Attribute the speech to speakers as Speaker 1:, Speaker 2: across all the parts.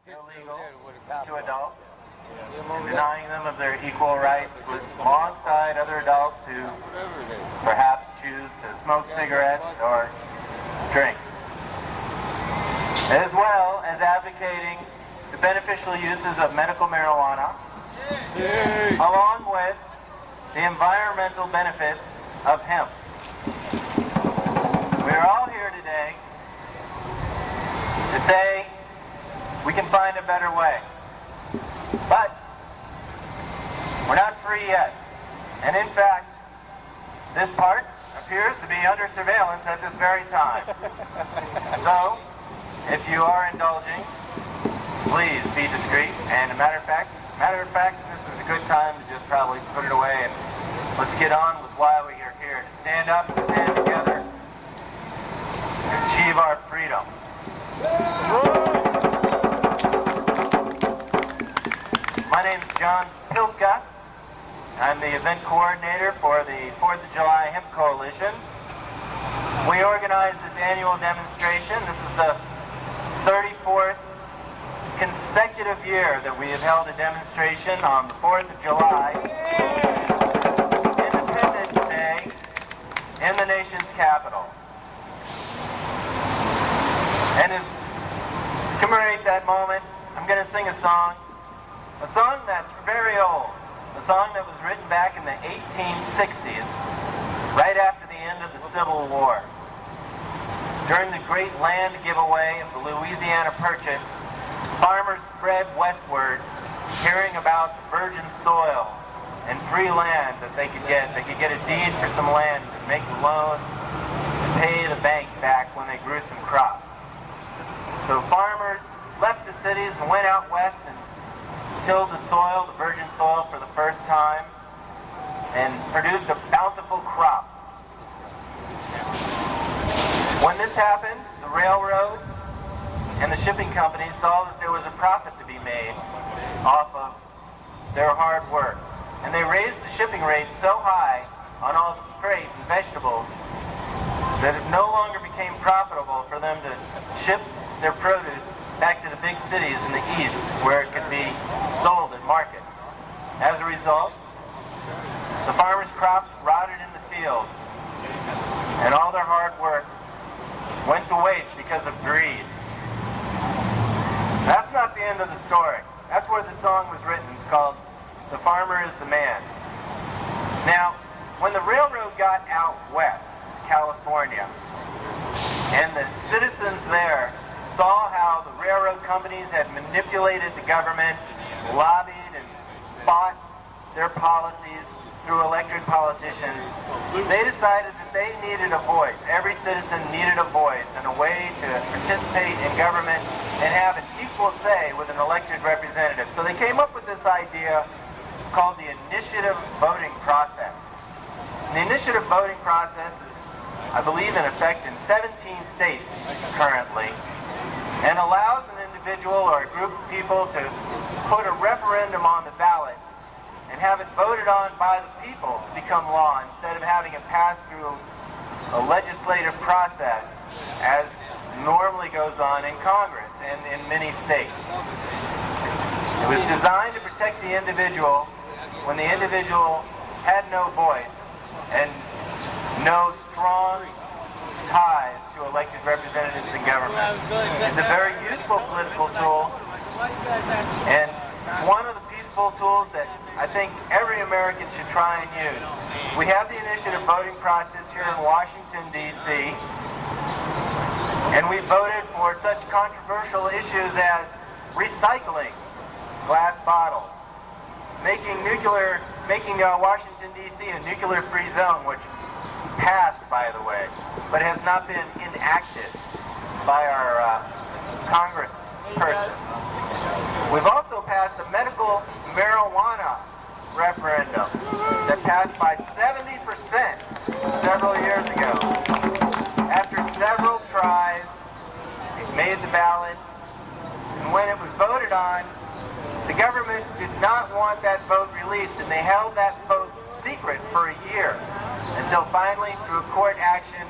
Speaker 1: illegal to adults, and denying them of their equal rights alongside other adults who perhaps choose to smoke cigarettes or drink, as well as advocating the beneficial uses of medical marijuana, along with the environmental benefits of hemp. We are all here today to say we can find a better way. But we're not free yet. And in fact, this part appears to be under surveillance at this very time. So, if you are indulging, please be discreet. And matter of fact, this is a good time to just probably put it away and let's get on with why we are here. To stand up and stand together to achieve our freedom. My name is John Pilka. I'm the event coordinator for the 4th of July Hemp Coalition. We organized this annual demonstration. This is the 34th consecutive year that we have held a demonstration on the 4th of July, Independence Day, in the nation's capital. And to commemorate that moment, I'm going to sing a song that's very old, a song that was written back in the 1860s, right after the end of the Civil War. During the great land giveaway of the Louisiana Purchase, farmers spread westward, hearing about the virgin soil and free land that they could get. They could get a deed for some land to make a loan to pay the bank back when they grew some crops. So farmers left the cities and went out west and tilled the soil, the virgin soil, for the first time and produced a bountiful crop. When this happened, the railroads and the shipping companies saw that there was a profit to be made off of their hard work. And they raised the shipping rates so high on all the freight and vegetables that it no longer became profitable for them to ship their produce back to the big cities in the east where it could be sold at market. As a result, the farmers' crops rotted in the field, and all their hard work went to waste because of greed. That's not the end of the story. That's where the song was written. It's called "The Farmer is the Man." Now, when the railroad got out west to California, and the citizens there saw how the railroad companies had manipulated the government, lobbied and fought their policies through elected politicians, they decided that they needed a voice. Every citizen needed a voice and a way to participate in government and have an equal say with an elected representative. So they came up with this idea called the initiative voting process. And the initiative voting process is, I believe, in effect in 17 states currently, and allows an individual or a group of people to put a referendum on the ballot and have it voted on by the people to become law instead of having it passed through a legislative process as normally goes on in Congress and in many states. It was designed to protect the individual when the individual had no voice and no strong ties to elected representatives in government. It's a very useful political tool, and one of the peaceful tools that I think every American should try and use. We have the initiative voting process here in Washington, D.C., and we voted for such controversial issues as recycling glass bottles, making Washington, D.C. a nuclear-free zone, which passed, by the way, but has not been enacted by our congressperson. We've also passed a medical marijuana referendum that passed by 70% several years ago. After several tries, it made the ballot, and when it was voted on, the government did not want that vote released, and they held that vote secret for a year until finally, through court action,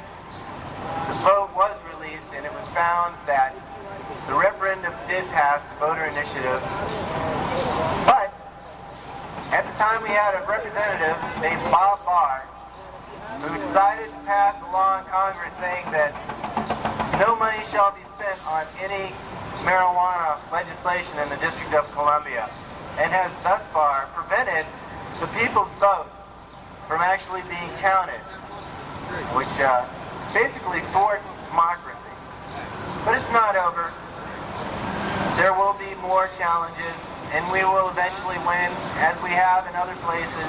Speaker 1: the vote was released, and it was found that the referendum did pass the voter initiative, but at the time we had a representative named Bob Barr who decided to pass a law in Congress saying that no money shall be spent on any marijuana legislation in the District of Columbia, and has thus far prevented the people's vote from actually being counted, which basically thwarts democracy. But it's not over. There will be more challenges, and we will eventually win, as we have in other places.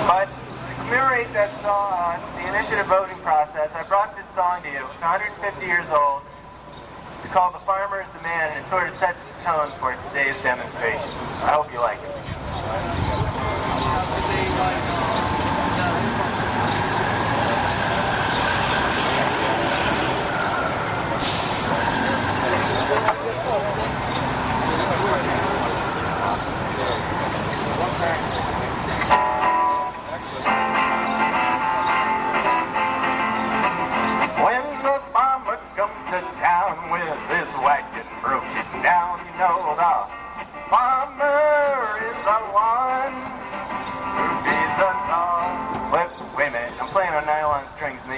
Speaker 1: But to commemorate that song, the initiative voting process, I brought this song to you. It's 150 years old. It's called "The Farmer is the Man," and it sort of sets the tone for today's demonstration. I hope you like it.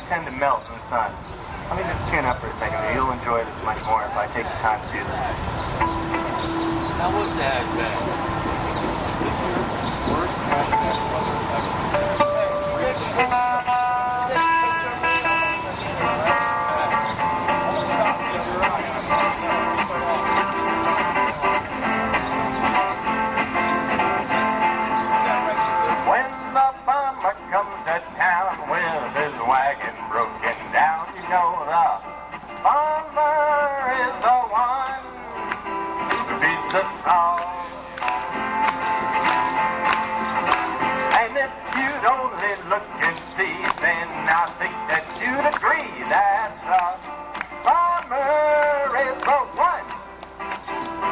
Speaker 1: Tend to melt in the sun. Let me just tune up for a second. You'll enjoy this much more if I take the time to do this.
Speaker 2: How was that best? This year's worst weather ever.
Speaker 1: When the farmer comes to town with his wagon broken down, you know the farmer is the one who feeds us all. And if you'd only look and see, then I think that you'd agree that the farmer is the one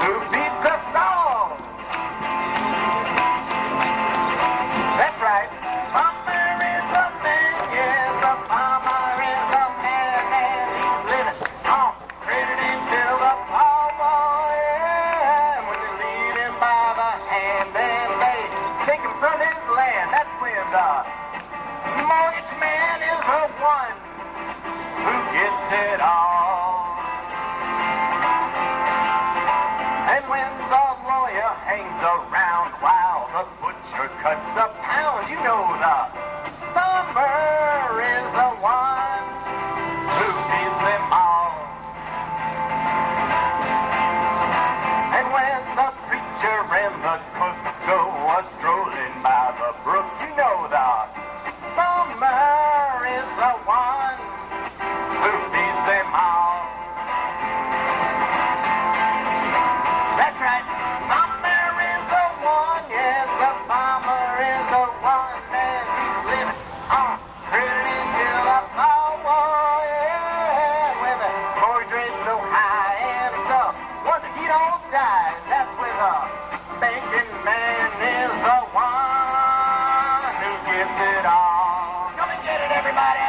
Speaker 1: who feeds us all. That's right. Farmer is the man, yes, the farmer is the man, and he's living on credit until the power, yeah. When they lead him by the hand, then they take him from his land. That's when the mortgage man is the one who gets it all. And when the lawyer hangs around while the butcher cuts a pound, you know the farmer is the one who feeds them all. And when the preacher and the cook go a-strolling by the brook, you know the farmer is the one who feeds them all. That's right. Farmer is the one, yes, the farmer is the one, and he's living on credit until the power, yeah. When the mortgage rate's so high and it's a wonder he don't die, that's when the banking man is the one who gets it all. Come and get it, everybody.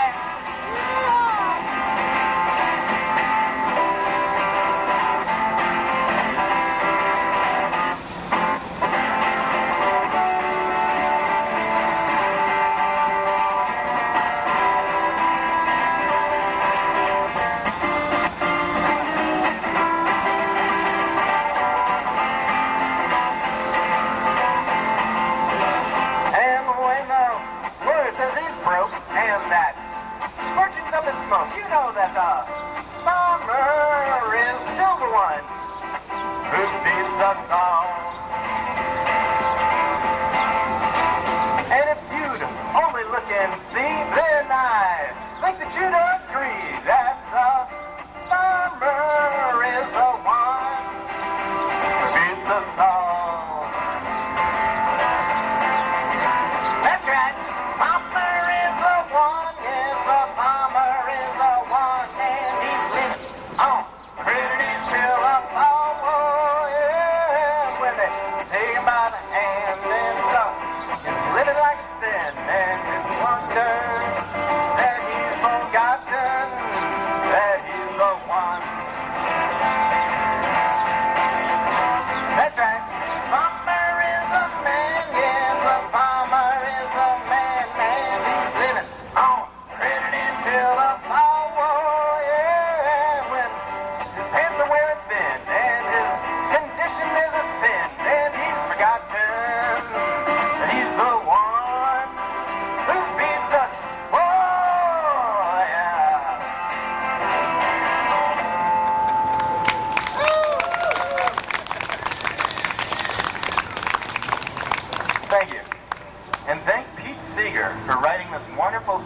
Speaker 1: And when the lawyer says he's broke and that fortune's up in smoke, you know that the farmer is still the one who feeds us all. And if you'd only look and see, then I think that you'd agree that the farmer is the one who feeds us all. That's right. Farmer is the one, yes, the farmer is the one, and he's living on credit until the power, yeah. When they take him by the hand and he's living like a sin, and it's wonder that he's forgot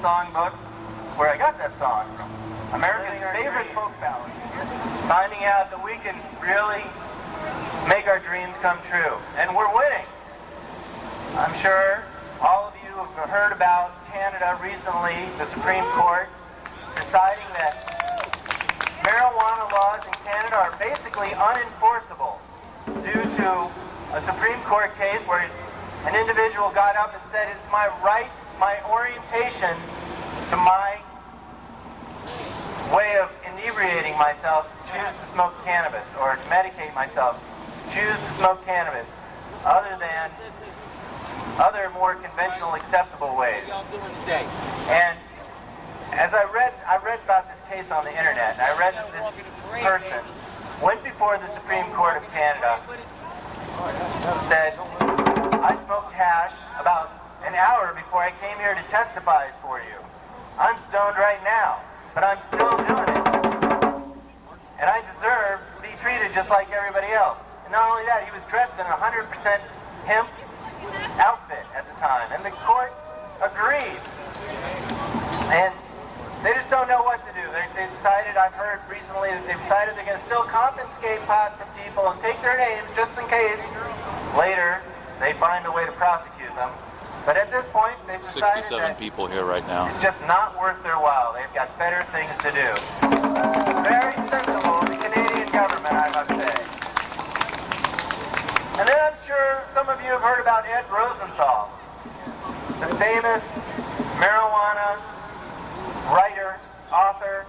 Speaker 1: songbook, where I got that song from. America's favorite folk ballad. Finding out that we can really make our dreams come true. And we're winning. I'm sure all of you have heard about Canada recently, the Supreme Court deciding that marijuana laws in Canada are basically unenforceable due to a Supreme Court case where an individual got up and said, it's my right, my orientation to my way of inebriating myself to choose to smoke cannabis or to medicate myself, choose to smoke cannabis, other than other more conventional acceptable ways. And as I read about this case on the internet, and I read that this person went before the Supreme Court of Canada, said, I smoked hash about an hour before I came here to testify for you. I'm stoned right now, but I'm still doing it. And I deserve to be treated just like everybody else. And not only that, he was dressed in a 100% hemp outfit at the time. And the courts agreed. And they just don't know what to do. They decided, I've heard recently, that they've decided they're going to still confiscate pot from people and take their names just in case later they find a way to prosecute them. But at this point, they've decided
Speaker 3: 67
Speaker 1: that
Speaker 3: people here right now.
Speaker 1: it's just not worth their while. They've got better things to do. Very sensible, the Canadian government, I must say. And then I'm sure some of you have heard about Ed Rosenthal, the famous marijuana writer, author,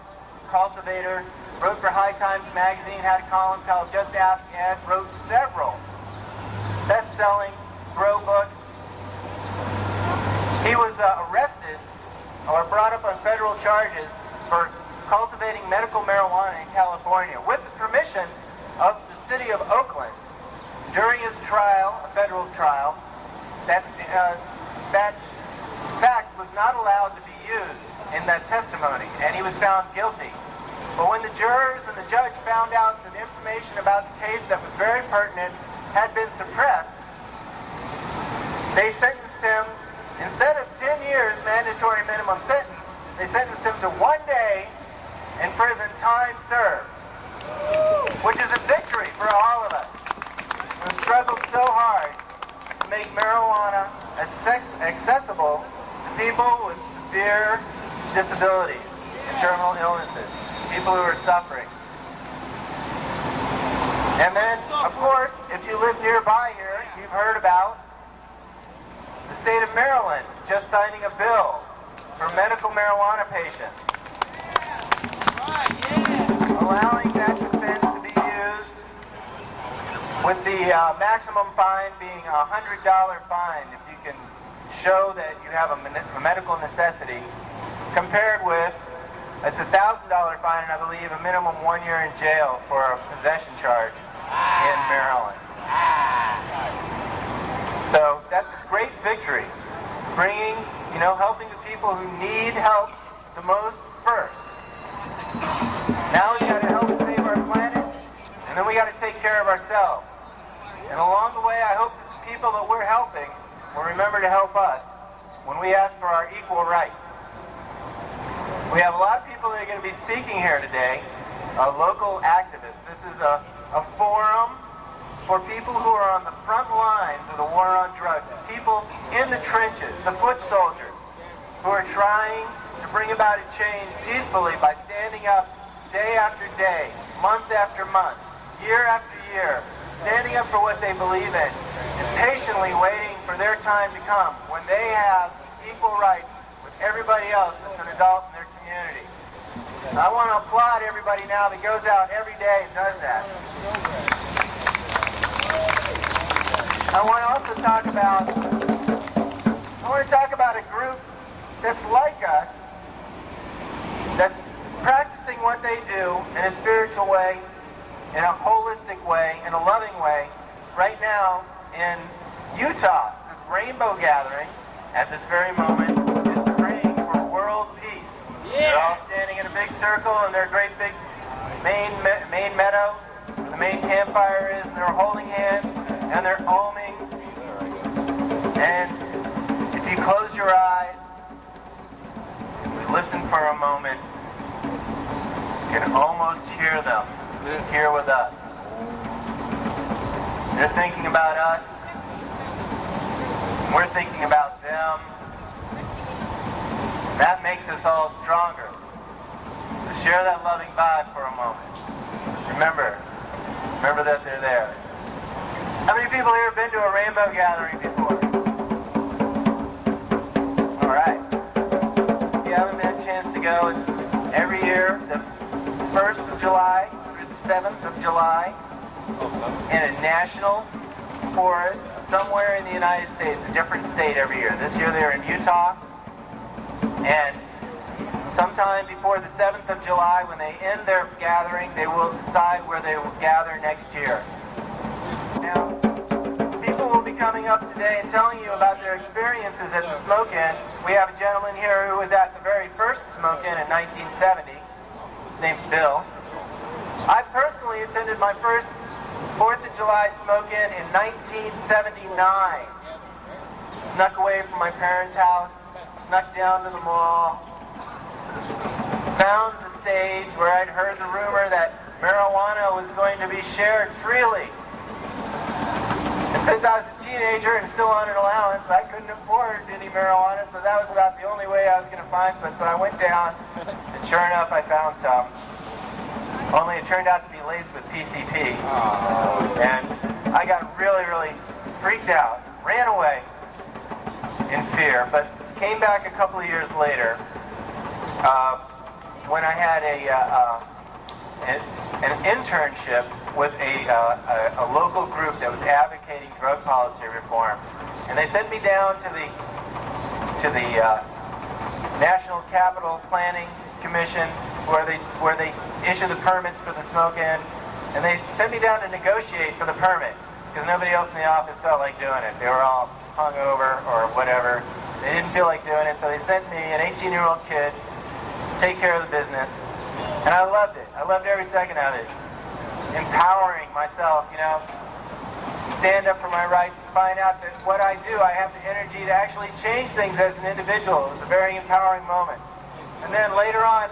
Speaker 1: cultivator, wrote for High Times magazine, had a column called Just Ask Ed, wrote several best-selling grow books. He was arrested or brought up on federal charges for cultivating medical marijuana in California with the permission of the city of Oakland. During his trial, a federal trial, that fact was not allowed to be used in that testimony, and he was found guilty. But when the jurors and the judge found out that information about the case that was very pertinent had been suppressed, they sentenced him, instead of 10 years mandatory minimum sentence, they sentenced him to 1 day in prison, time served, which is a victory for all of us who struggled so hard to make marijuana accessible to people with severe disabilities and terminal illnesses, people who are suffering. And then, of course, if you live nearby here, you've heard about the state of Maryland just signing a bill for medical marijuana patients, allowing that defense to be used with the maximum fine being a $100 fine if you can show that you have a medical necessity, compared with, it's a $1,000 fine and I believe a minimum 1 year in jail for a possession charge in Maryland. So that's a great victory, bringing, helping the people who need help the most first. Now we got to help save our planet, and then we got to take care of ourselves. And along the way, I hope that the people that we're helping will remember to help us when we ask for our equal rights. We have a lot of people that are going to be speaking here today, local activists. This is a forum for people who are on the front lines of the war on drugs, people in the trenches, the foot soldiers, who are trying to bring about a change peacefully by standing up day after day, month after month, year after year, standing up for what they believe in, and patiently waiting for their time to come when they have equal rights with everybody else that's an adult in their community. I want to applaud everybody now that goes out every day and does that. I want to also talk about a group that's like us, that's practicing what they do in a spiritual way, in a holistic way, in a loving way, right now in Utah. This rainbow gathering at this very moment is praying for world peace. Yeah. They're all standing in a big circle in their great big main meadow. The main campfire is, and they're holding hands, and they're oming. And if you close your eyes, listen for a moment, you can almost hear them here with us. They're thinking about us. We're thinking about them. That makes us all stronger. So share that loving vibe for a moment. Remember that they're there. How many people here have been to a rainbow gathering before? All right. If you haven't had a chance to go, it's every year, the 1st of July through the 7th of July, in a national forest somewhere in the United States, a different state every year. This year they're in Utah, and sometime before the 7th of July, when they end their gathering, they will decide where they will gather next year. Now, people will be coming up today and telling you about their experiences at the Smoke-In. We have a gentleman here who was at the very first Smoke-In in 1970. His name's Bill. I personally attended my first 4th of July Smoke-In in 1979. Snuck away from my parents' house, snuck down to the mall, found the stage where I'd heard the rumor that marijuana was going to be shared freely. And since I was a teenager and still on an allowance, I couldn't afford any marijuana, so that was about the only way I was going to find some. So I went down, and sure enough, I found some. Only it turned out to be laced with PCP. And I got really, really freaked out, ran away in fear, but came back a couple of years later when I had an internship with a local group that was advocating drug policy reform. And they sent me down to the National Capital Planning Commission where they issue the permits for the Smoke-In, and they sent me down to negotiate for the permit because nobody else in the office felt like doing it. They were all hungover or whatever. They didn't feel like doing it, so they sent me, an 18-year-old kid, to take care of the business, and I loved it. I loved every second of it. Empowering myself, stand up for my rights, find out that what I do, I have the energy to actually change things as an individual. It was a very empowering moment. And then later on,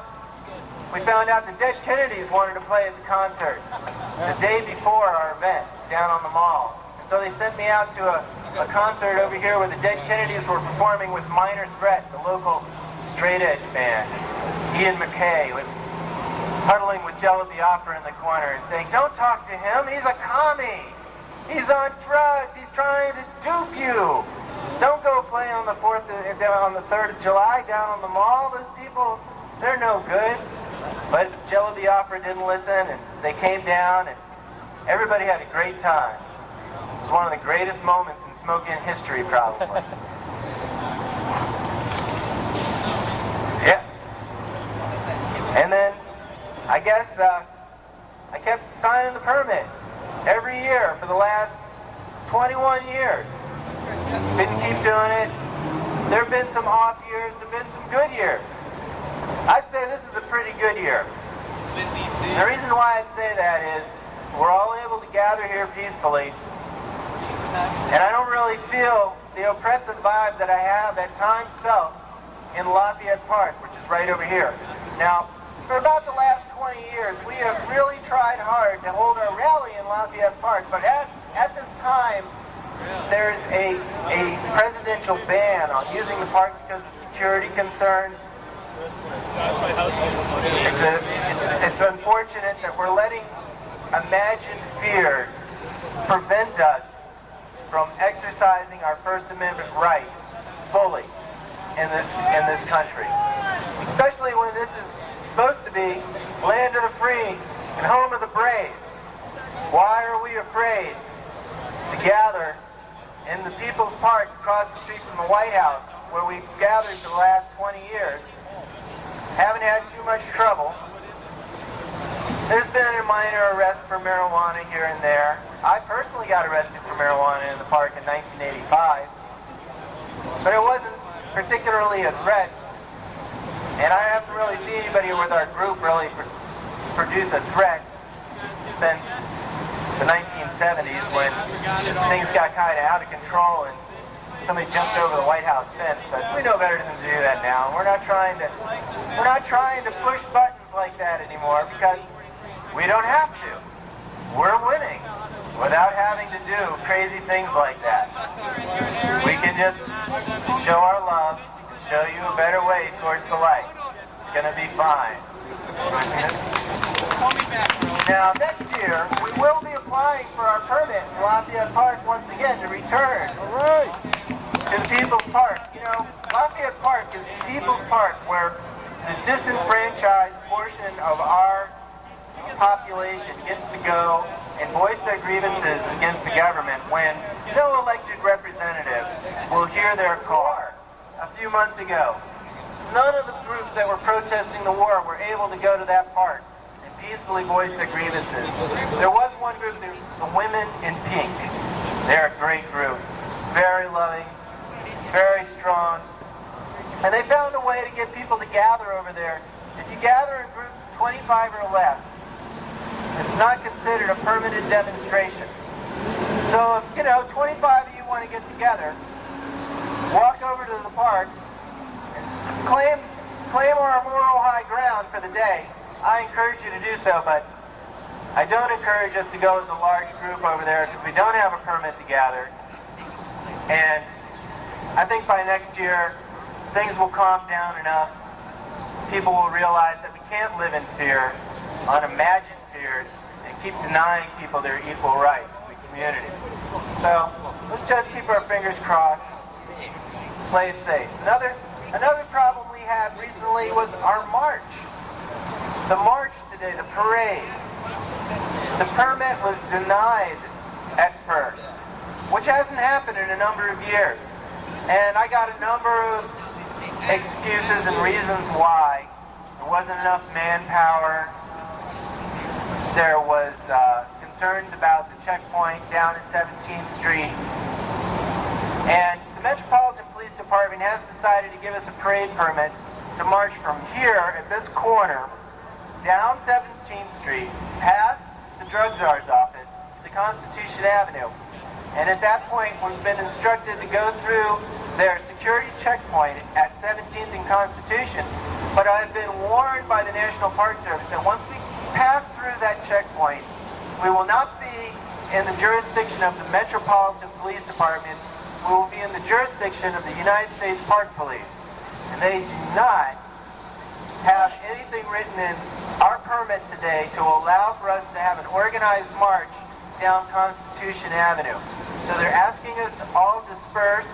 Speaker 1: we found out the Dead Kennedys wanted to play at the concert the day before our event down on the mall. So they sent me out to a concert over here where the Dead Kennedys were performing with Minor Threat, the local straight edge band. Ian MacKaye was huddling with Jello Biafra in the corner and saying, "Don't talk to him, he's a commie. He's on drugs, he's trying to dupe you. Don't go play on the 3rd of July down on the mall. Those people, they're no good." But Jello Biafra didn't listen, and they came down, and everybody had a great time. It was one of the greatest moments in Smoke-In history, probably. Yeah. And then, I guess, I kept signing the permit every year for the last 21 years. Didn't keep doing it. There have been some off years, there have been some good years. I'd say this is a pretty good year. The reason why I'd say that is we're all able to gather here peacefully, and I don't really feel the oppressive vibe that I have at times felt in Lafayette Park, which is right over here. Now, for about the last 20 years, we have really tried hard to hold our rally in Lafayette Park, but at this time, there's a presidential ban on using the park because of security concerns. It's unfortunate that we're letting imagined fears prevent us from exercising our First Amendment rights fully in this country, especially when this is supposed to be land of the free and home of the brave. Why are we afraid to gather in the People's Park across the street from the White House, where we've gathered for the last 20 years? Haven't had too much trouble. There's been a minor arrest for marijuana here and there. I personally got arrested for marijuana in the park in 1985, but it wasn't particularly a threat. And I haven't really seen anybody with our group really produce a threat since the 1970s, when things got kind of out of control and somebody jumped over the White House fence, but we know better than to do that now. We're not trying to push buttons like that anymore because we don't have to. We're winning without having to do crazy things like that. We can just show our love and show you a better way towards the light. It's going to be fine. Now, next year, we will be applying for our permit in Lafayette Park once again to return to the People's Park. You know, Lafayette Park is the People's Park where the disenfranchised portion of our population gets to go and voice their grievances against the government when no elected representative will hear their call. A few months ago, none of the groups that were protesting the war were able to go to that park and peacefully voice their grievances. There was one group, the Women in Pink. They're a great group, very loving, very strong, and they found a way to get people to gather over there. If you gather in groups of 25 or less, it's not considered a permitted demonstration. So if, 25 of you want to get together, walk over to the park, claim our moral high ground for the day, I encourage you to do so, but I don't encourage us to go as a large group over there because we don't have a permit to gather. And I think by next year, things will calm down enough. People will realize that we can't live in fear, unimagined fears, and keep denying people their equal rights in the community. So let's just keep our fingers crossed, play it safe. Another problem we had recently was our march. The march today, the parade. The permit was denied at first, which hasn't happened in a number of years. And I got a number of excuses and reasons why. There wasn't enough manpower. There was concerns about the checkpoint down at 17th Street. And the Metropolitan Police Department has decided to give us a parade permit to march from here at this corner down 17th Street, past the Drug Czar's office, to Constitution Avenue. And at that point, we've been instructed to go through their security checkpoint at 17th and Constitution. But I've been warned by the National Park Service that once we pass through that checkpoint, we will not be in the jurisdiction of the Metropolitan Police Department. We will be in the jurisdiction of the United States Park Police. And they do not have anything written in our permit today to allow for us to have an organized march down Constitution Avenue. So they're asking us to all disperse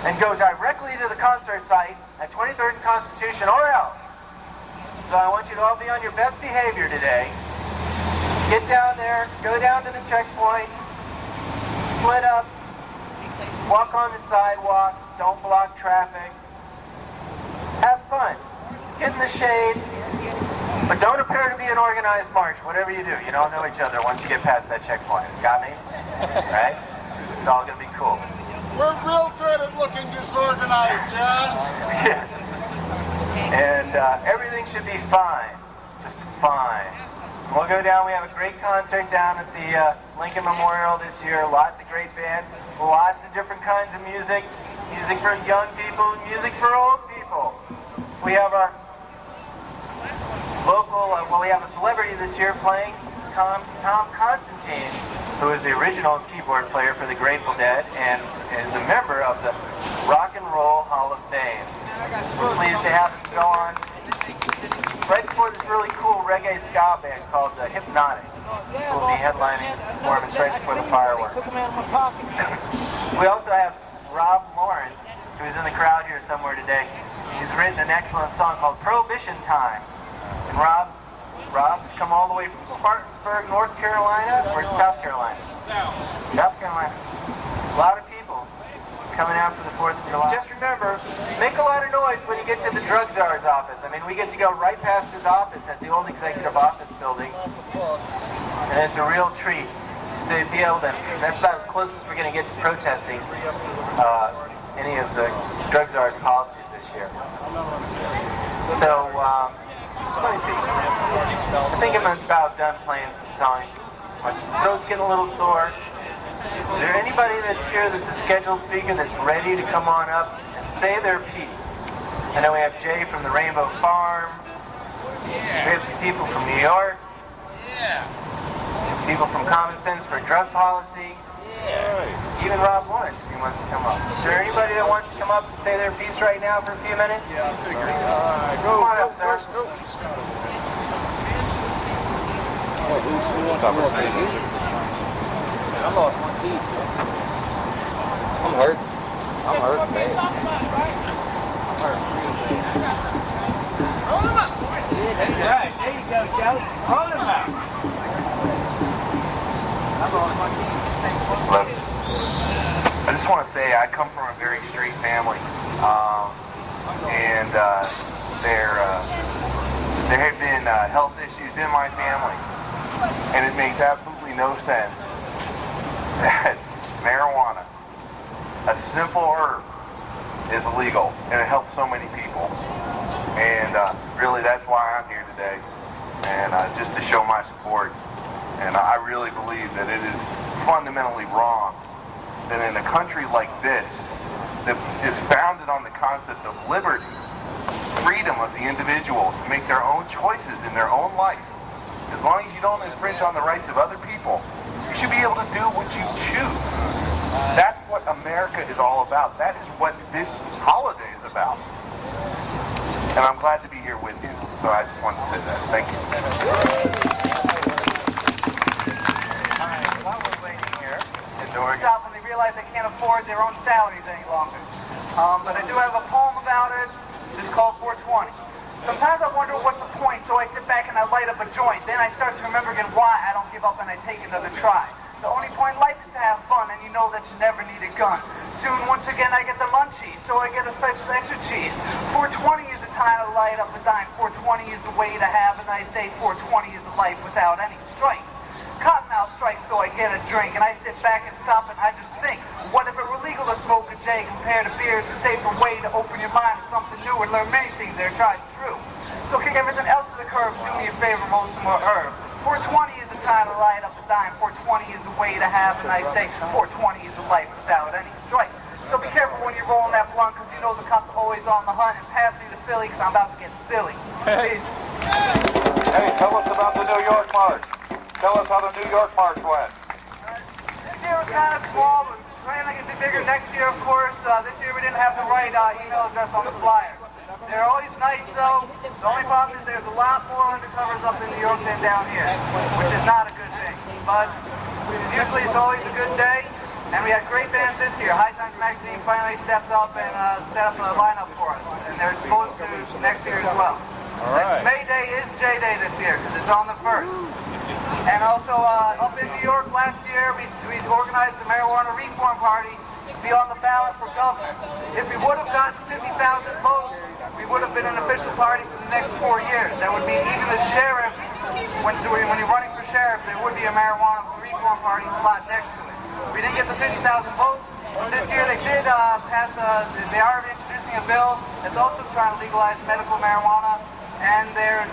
Speaker 1: and go directly to the concert site at 23rd and Constitution or else. So I want you to all be on your best behavior today. Get down there, go down to the checkpoint, split up, walk on the sidewalk, don't block traffic. Have fun. Get in the shade. But don't appear to be an organized march, whatever you do. You don't know each other once you get past that checkpoint. Got me? Right? It's all going to be cool.
Speaker 3: We're real good at looking disorganized, John.
Speaker 1: Yeah. And everything should be fine. Just fine. We'll go down. We have a great concert down at the Lincoln Memorial this year. Lots of great bands. Lots of different kinds of music. Music for young people. Music for old people. We have our local, we have a celebrity this year playing, Tom Constantine, who is the original keyboard player for the Grateful Dead and is a member of the Rock and Roll Hall of Fame. We're pleased to have him go on right before this really cool reggae ska band called the Hypnotics, who will be headlining performance right before the fireworks. We also have Rob Lawrence, who's in the crowd here somewhere today. He's written an excellent song called Prohibition Time. And Rob's come all the way from Spartanburg, North Carolina, or South Carolina? South Carolina. A lot of people coming out for the 4th of July. Just remember, make a lot of noise when you get to the Drug Czar's office. I mean, we get to go right past his office at the old executive office building. And it's a real treat to be able to, that's about as close as we're going to get to protesting any of the Drug Czar's policies this year. So, let me see. I think I'm about done playing some songs. My throat's getting a little sore. Is there anybody that's here that's a scheduled speaker that's ready to come on up and say their piece? I know we have Jay from the Rainbow Farm.
Speaker 2: Yeah.
Speaker 1: We have some people from New York.
Speaker 2: Yeah.
Speaker 1: People from Common Sense for Drug Policy.
Speaker 2: Yeah.
Speaker 1: Even Rob Lawrence, if he wants to come up. Is there anybody that wants to come up and say their piece right now for a few minutes?
Speaker 3: Yeah, I figured.
Speaker 1: Come on up, sir.
Speaker 3: I lost my keys.
Speaker 2: I'm hurt. I'm hurt, man.
Speaker 3: I'm hurt. Roll him up. Right, there you go, Joe. Roll him up. I lost my keys.
Speaker 1: Look, I just want to say I come from a very straight family, and there have been health issues in my family, and it makes absolutely no sense that marijuana, a simple herb, is illegal, and it helps so many people. And really, that's why I'm here today, and just to show my support. And I really believe that it is fundamentally wrong that in a country like this, that is founded on the concept of liberty, freedom of the individual to make their own choices in their own life, as long as you don't infringe on the rights of other people, you should be able to do what you choose. That's what America is all about. That is what this holiday is about. And I'm glad to be here with you. So I just wanted to say that. Thank you. While we're waiting here, stop when they realize they can't afford their own salaries any longer. But I do have a poem about it. It's called 420. Sometimes I wonder what's the point, so I sit back and I light up a joint. Then I start to remember again why I don't give up and I take another try. The only point in life is to have fun, and you know that you never need a gun. Soon, once again, I get the munchies, so I get a slice with extra cheese. 420 is the time to light up a dime. 420 is the way to have a nice day. 420 is a life without any strife. Cottonmouth strikes, so I get a drink, and I sit back and stop and I just think, what if it were legal to smoke a J compared to beer is a safer way to open your mind to something new and learn many things that are tried and true. So kick everything else to the curb, do me a favor, roll some more herb. 420 is the time to light up a dime. 420 is the way to have a nice day. 420 is a life without any strife. So be careful when you're rolling that blunt, because you know the cops are always on the hunt. And pass me the Philly, because I'm about to get silly. Peace.
Speaker 4: Hey, tell us about the New York March. Tell us how the New York March went.
Speaker 1: This year was kind of small, but planning to get bigger next year, of course. This year we didn't have the right email address on the flyer. They're always nice, though. The only problem is there's a lot more undercovers up in New York than down here, which is not a good thing. But usually it's always a good day, and we had great bands this year. High Times Magazine finally stepped up and set up a lineup for us, and they're supposed to next year as well.
Speaker 4: All right.
Speaker 1: May Day is J Day this year, because it's on the 1st. And also, up in New York last year, we organized the Marijuana Reform Party to be on the ballot for governor. If we would have gotten 50,000 votes, we would have been an official party for the next 4 years. That would mean even the sheriff, when you're running for sheriff, there would be a Marijuana Reform Party slot next to it. We didn't get the 50,000 votes. This year they did pass, they are introducing a bill that's also trying to legalize medical marijuana. And there's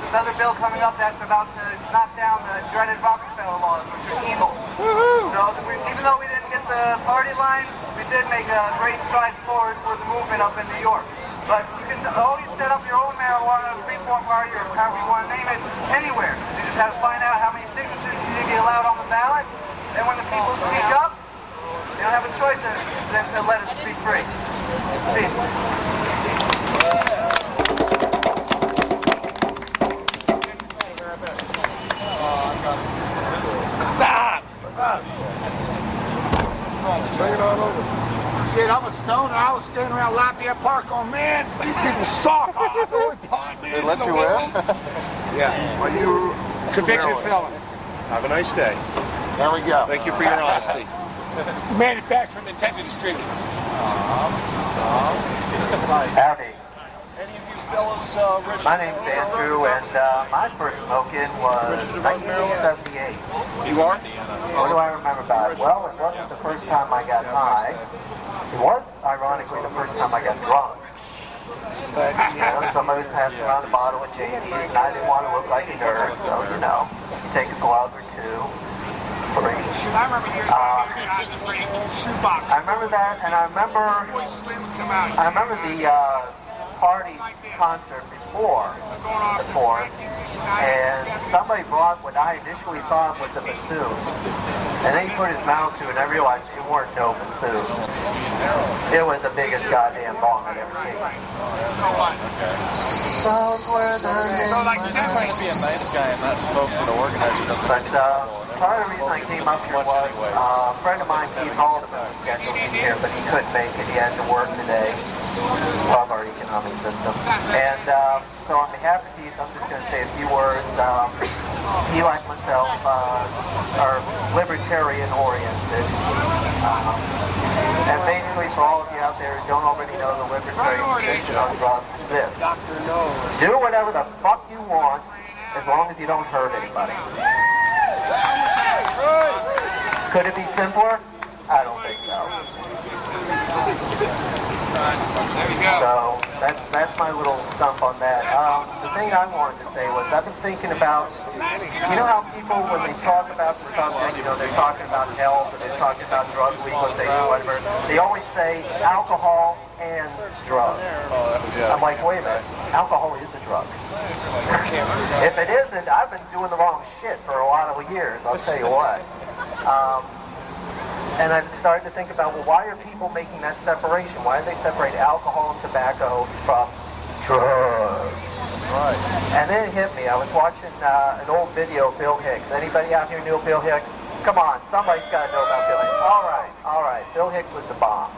Speaker 1: another bill coming up that's about to knock down the dreaded Rockefeller laws, which are evil. So even though we didn't get the party line, we did make a great stride forward for the movement up in New York. But you can always set up your own marijuana reform party, or however you want to name it, anywhere. You just have to find out how many signatures you need to get allowed on the ballot. And when the people speak up, they don't have a choice than to let us be free. Peace.
Speaker 3: Bring it on over. Kid, I'm a stoner. I was standing around Lafayette Park on, man, these people suck.
Speaker 4: They let you in?
Speaker 3: Yeah. Well, you convicted felon.
Speaker 4: Have a nice day.
Speaker 3: There we go.
Speaker 4: Thank you for your honesty.
Speaker 3: Manufacturing intent to distribute.
Speaker 1: Howdy.
Speaker 3: Any of you fellows registered?
Speaker 1: My name's Andrew, and my first smoking was 1978.
Speaker 4: You are?
Speaker 1: What do I remember about it? Well, it wasn't the first time I got high. It was, ironically, the first time I got drunk. But, you know, somebody was passing around a bottle of JDs, and I didn't want to look like a nerd, so, you know, take a glug or two, 3.
Speaker 3: I remember years
Speaker 1: I remember that, and I remember the party concert before the 4th, and somebody brought what I initially thought was a bassoon, and then he put his mouth to it, and I realized it weren't no bassoon. It was the biggest goddamn bong I'd ever seen.
Speaker 3: So what?
Speaker 1: Those were the days.
Speaker 3: So like
Speaker 2: I'm going to be a nice guy and not smoke to the organizer.
Speaker 1: But part of the reason I came up here was a friend of mine, Keith Haldeman, was scheduled to be here, but he couldn't make it. He had to work today. Love our economic system. And so on behalf of Keith, I'm just going to say a few words. He, like myself, are libertarian-oriented. And basically, for all of you out there who don't already know the libertarian position on drugs is this. Do whatever the fuck you want, as long as you don't hurt anybody. Could it be simpler? I don't think so. So that's my little stump on that. The thing I wanted to say was I've been thinking about, you know how people, when they talk about the subject, you know, they're talking about health, or they're talking about drug legalization, whatever, they always say alcohol and drugs. I'm like, wait a minute, alcohol is a drug. If it isn't, I've been doing the wrong shit for a lot of years, I'll tell you what. And I'm starting to think about, well, why are people making that separation? Why do they separate alcohol and tobacco from drugs? Right. And then it hit me. I was watching an old video of Bill Hicks. Anybody out here knew Bill Hicks? Come on, somebody's got to know about Bill Hicks. All right. Bill Hicks was the bomb.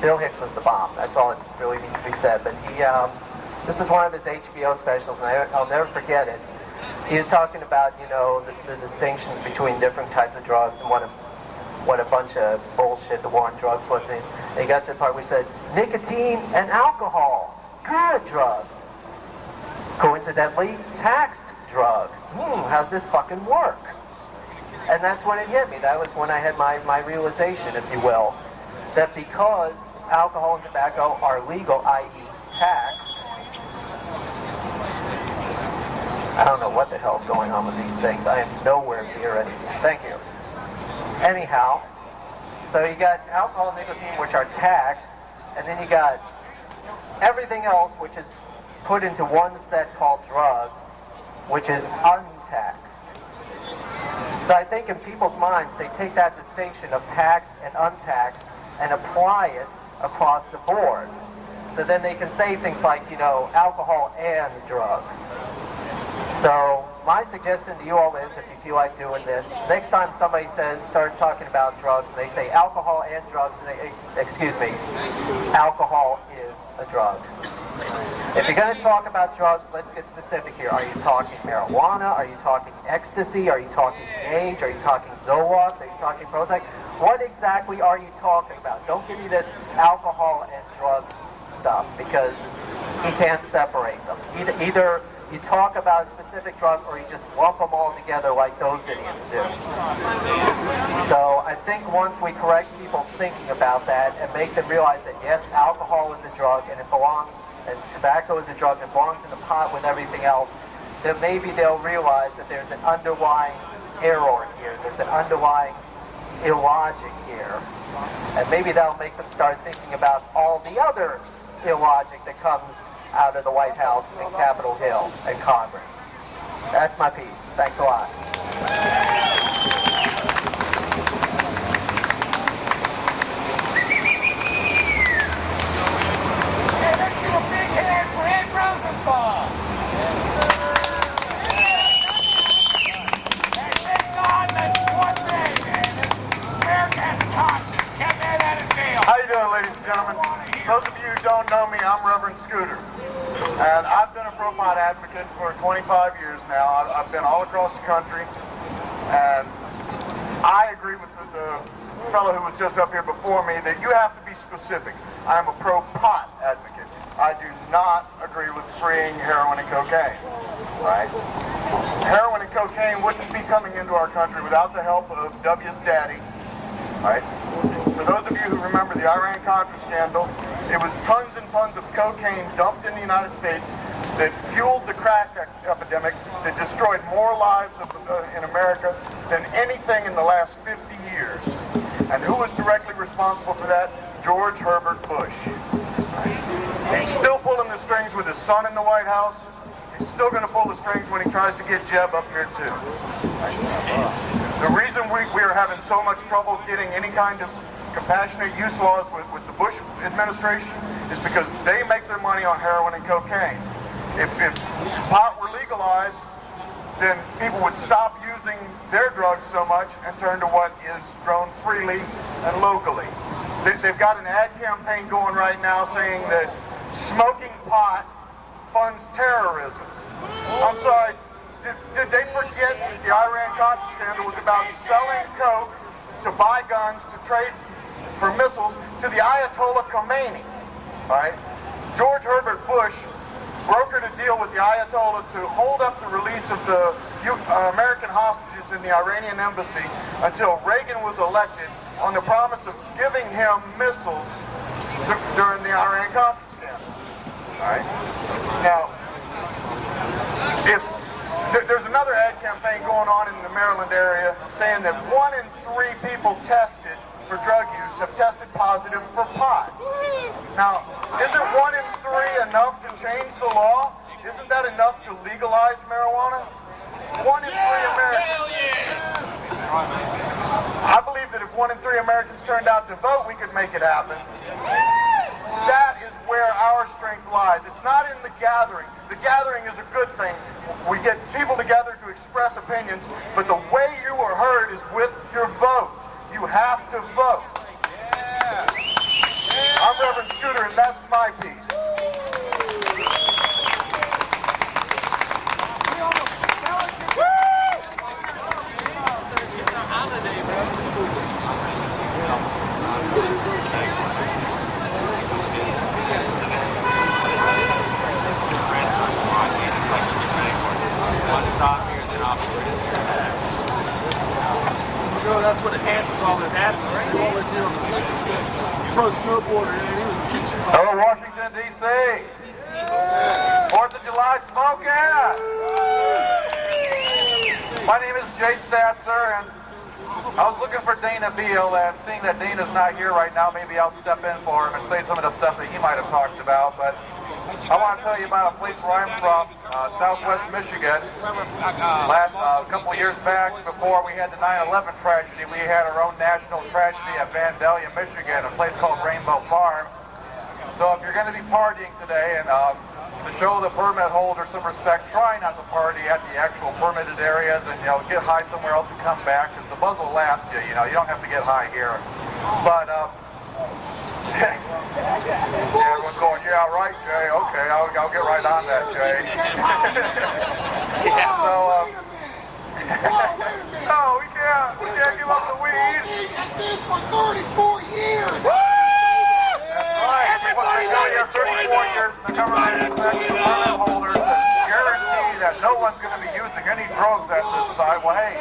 Speaker 1: Bill Hicks was the bomb. That's all it really needs to be said. But he, this is one of his HBO specials, and I'll never forget it. He was talking about, you know, the distinctions between different types of drugs and what a bunch of bullshit the war on drugs was. And he got to the part where he said, nicotine and alcohol, good drugs. Coincidentally, taxed drugs. How's this fucking work? And that's when it hit me. That was when I had my realization, if you will, that because alcohol and tobacco are legal, i.e. taxed, I don't know what the hell's going on with these things. I am nowhere near anything. Thank you. Anyhow, so you got alcohol and nicotine, which are taxed, and then you got everything else, which is put into one set called drugs, which is untaxed. So I think in people's minds, they take that distinction of taxed and untaxed and apply it across the board. So then they can say things like, you know, alcohol and drugs. So my suggestion to you all is, if you feel like doing this, next time somebody starts talking about drugs, and they say alcohol and drugs, and alcohol is a drug. If you're going to talk about drugs, let's get specific here. Are you talking marijuana? Are you talking ecstasy? Are you talking Sage? Are you talking Zoloft? Are you talking Prozac? What exactly are you talking about? Don't give me this alcohol and drug stuff, because you can't separate them. Either you talk about a specific drug, or you just lump them all together like those idiots do. So I think once we correct people's thinking about that and make them realize that yes, alcohol is a drug and it belongs, and tobacco is a drug and belongs in the pot with everything else, then maybe they'll realize that there's an underlying error here. There's an underlying illogic here. And maybe that'll make them start thinking about all the other illogic that comes out of the White House and Capitol Hill and Congress. That's my piece. Thanks a lot.
Speaker 3: Hey, let's do a big hand for Ed Rosenthal. Hey, thank God that's one thing, man. America's conscience. Get that out of jail.
Speaker 4: How you doing, ladies and gentlemen? Those of you who don't know me, I'm Reverend Scooter. And I've been a pro-pot advocate for 25 years now. I've been all across the country. And I agree with the fellow who was just up here before me that you have to be specific. I'm a pro-pot advocate. I do not agree with freeing heroin and cocaine. Right? Heroin and cocaine wouldn't be coming into our country without the help of W's daddy. Right? For those of you who remember the Iran-Contra scandal, it was tons and tons of cocaine dumped in the United States that fueled the crack epidemic, that destroyed more lives in America than anything in the last 50 years. And who was directly responsible for that? George Herbert Bush. He's still pulling the strings with his son in the White House. He's still going to pull the strings when he tries to get Jeb up here too. The reason we are having so much trouble getting any kind of compassionate use laws with the Bush administration is because they make their money on heroin and cocaine. If pot were legalized, then people would stop using their drugs so much and turn to what is grown freely and locally. They've got an ad campaign going right now saying that smoking pot funds terrorism. I'm sorry, did they forget that the Iran-Contra scandal was about selling coke to buy guns to trade for missiles to the Ayatollah Khomeini, right? George Herbert Bush brokered a deal with the Ayatollah to hold up the release of the American hostages in the Iranian embassy until Reagan was elected on the promise of giving him missiles during the Iran-Contra scandal. All right? Now, if there's another ad campaign going on in the Maryland area saying that 1 in 3 people tested for drug use have tested positive for pot. Now, isn't 1 in 3 enough to change the law? Isn't that enough to legalize marijuana? 1 in 3 Americans. I believe that if 1 in 3 Americans turned out to vote, we could make it happen. That is where our strength lies. It's not in the gathering. The gathering is a good thing. We get people together to express opinions, but the way you are heard is with your vote. You have to vote. I'm Reverend Scooter, and that's my piece.
Speaker 3: That's what enhances all this athlete. They won't let you on the pro snowboarder. He was kicking.
Speaker 2: Hello, Washington, D.C. 4th of July smoking. My name is Jay Statzer, and I was looking for Dana Beal, and seeing that Dana's not here right now, maybe I'll step in for him and say some of the stuff that he might have talked about. But I want to tell you about a place where I'm from, southwest Michigan. A couple of years back, before we had the 9/11 tragedy, we had our own national tragedy at Vandalia, Michigan, a place called Rainbow Farm. So if you're going to be partying today, and to show the permit holder some respect, try not to party at the actual permitted areas, and get high somewhere else and come back, because the buzz will last you. You don't have to get high here. But everyone's going, yeah, right, Jay. Okay, I'll get right on that, Jay. So, no, we can't give up the weed.
Speaker 3: He did this for 34 years.
Speaker 2: That's right. Everybody here 34 years in the government permit holders that guarantee that no one's going to be using any drugs at this site. Well, hey,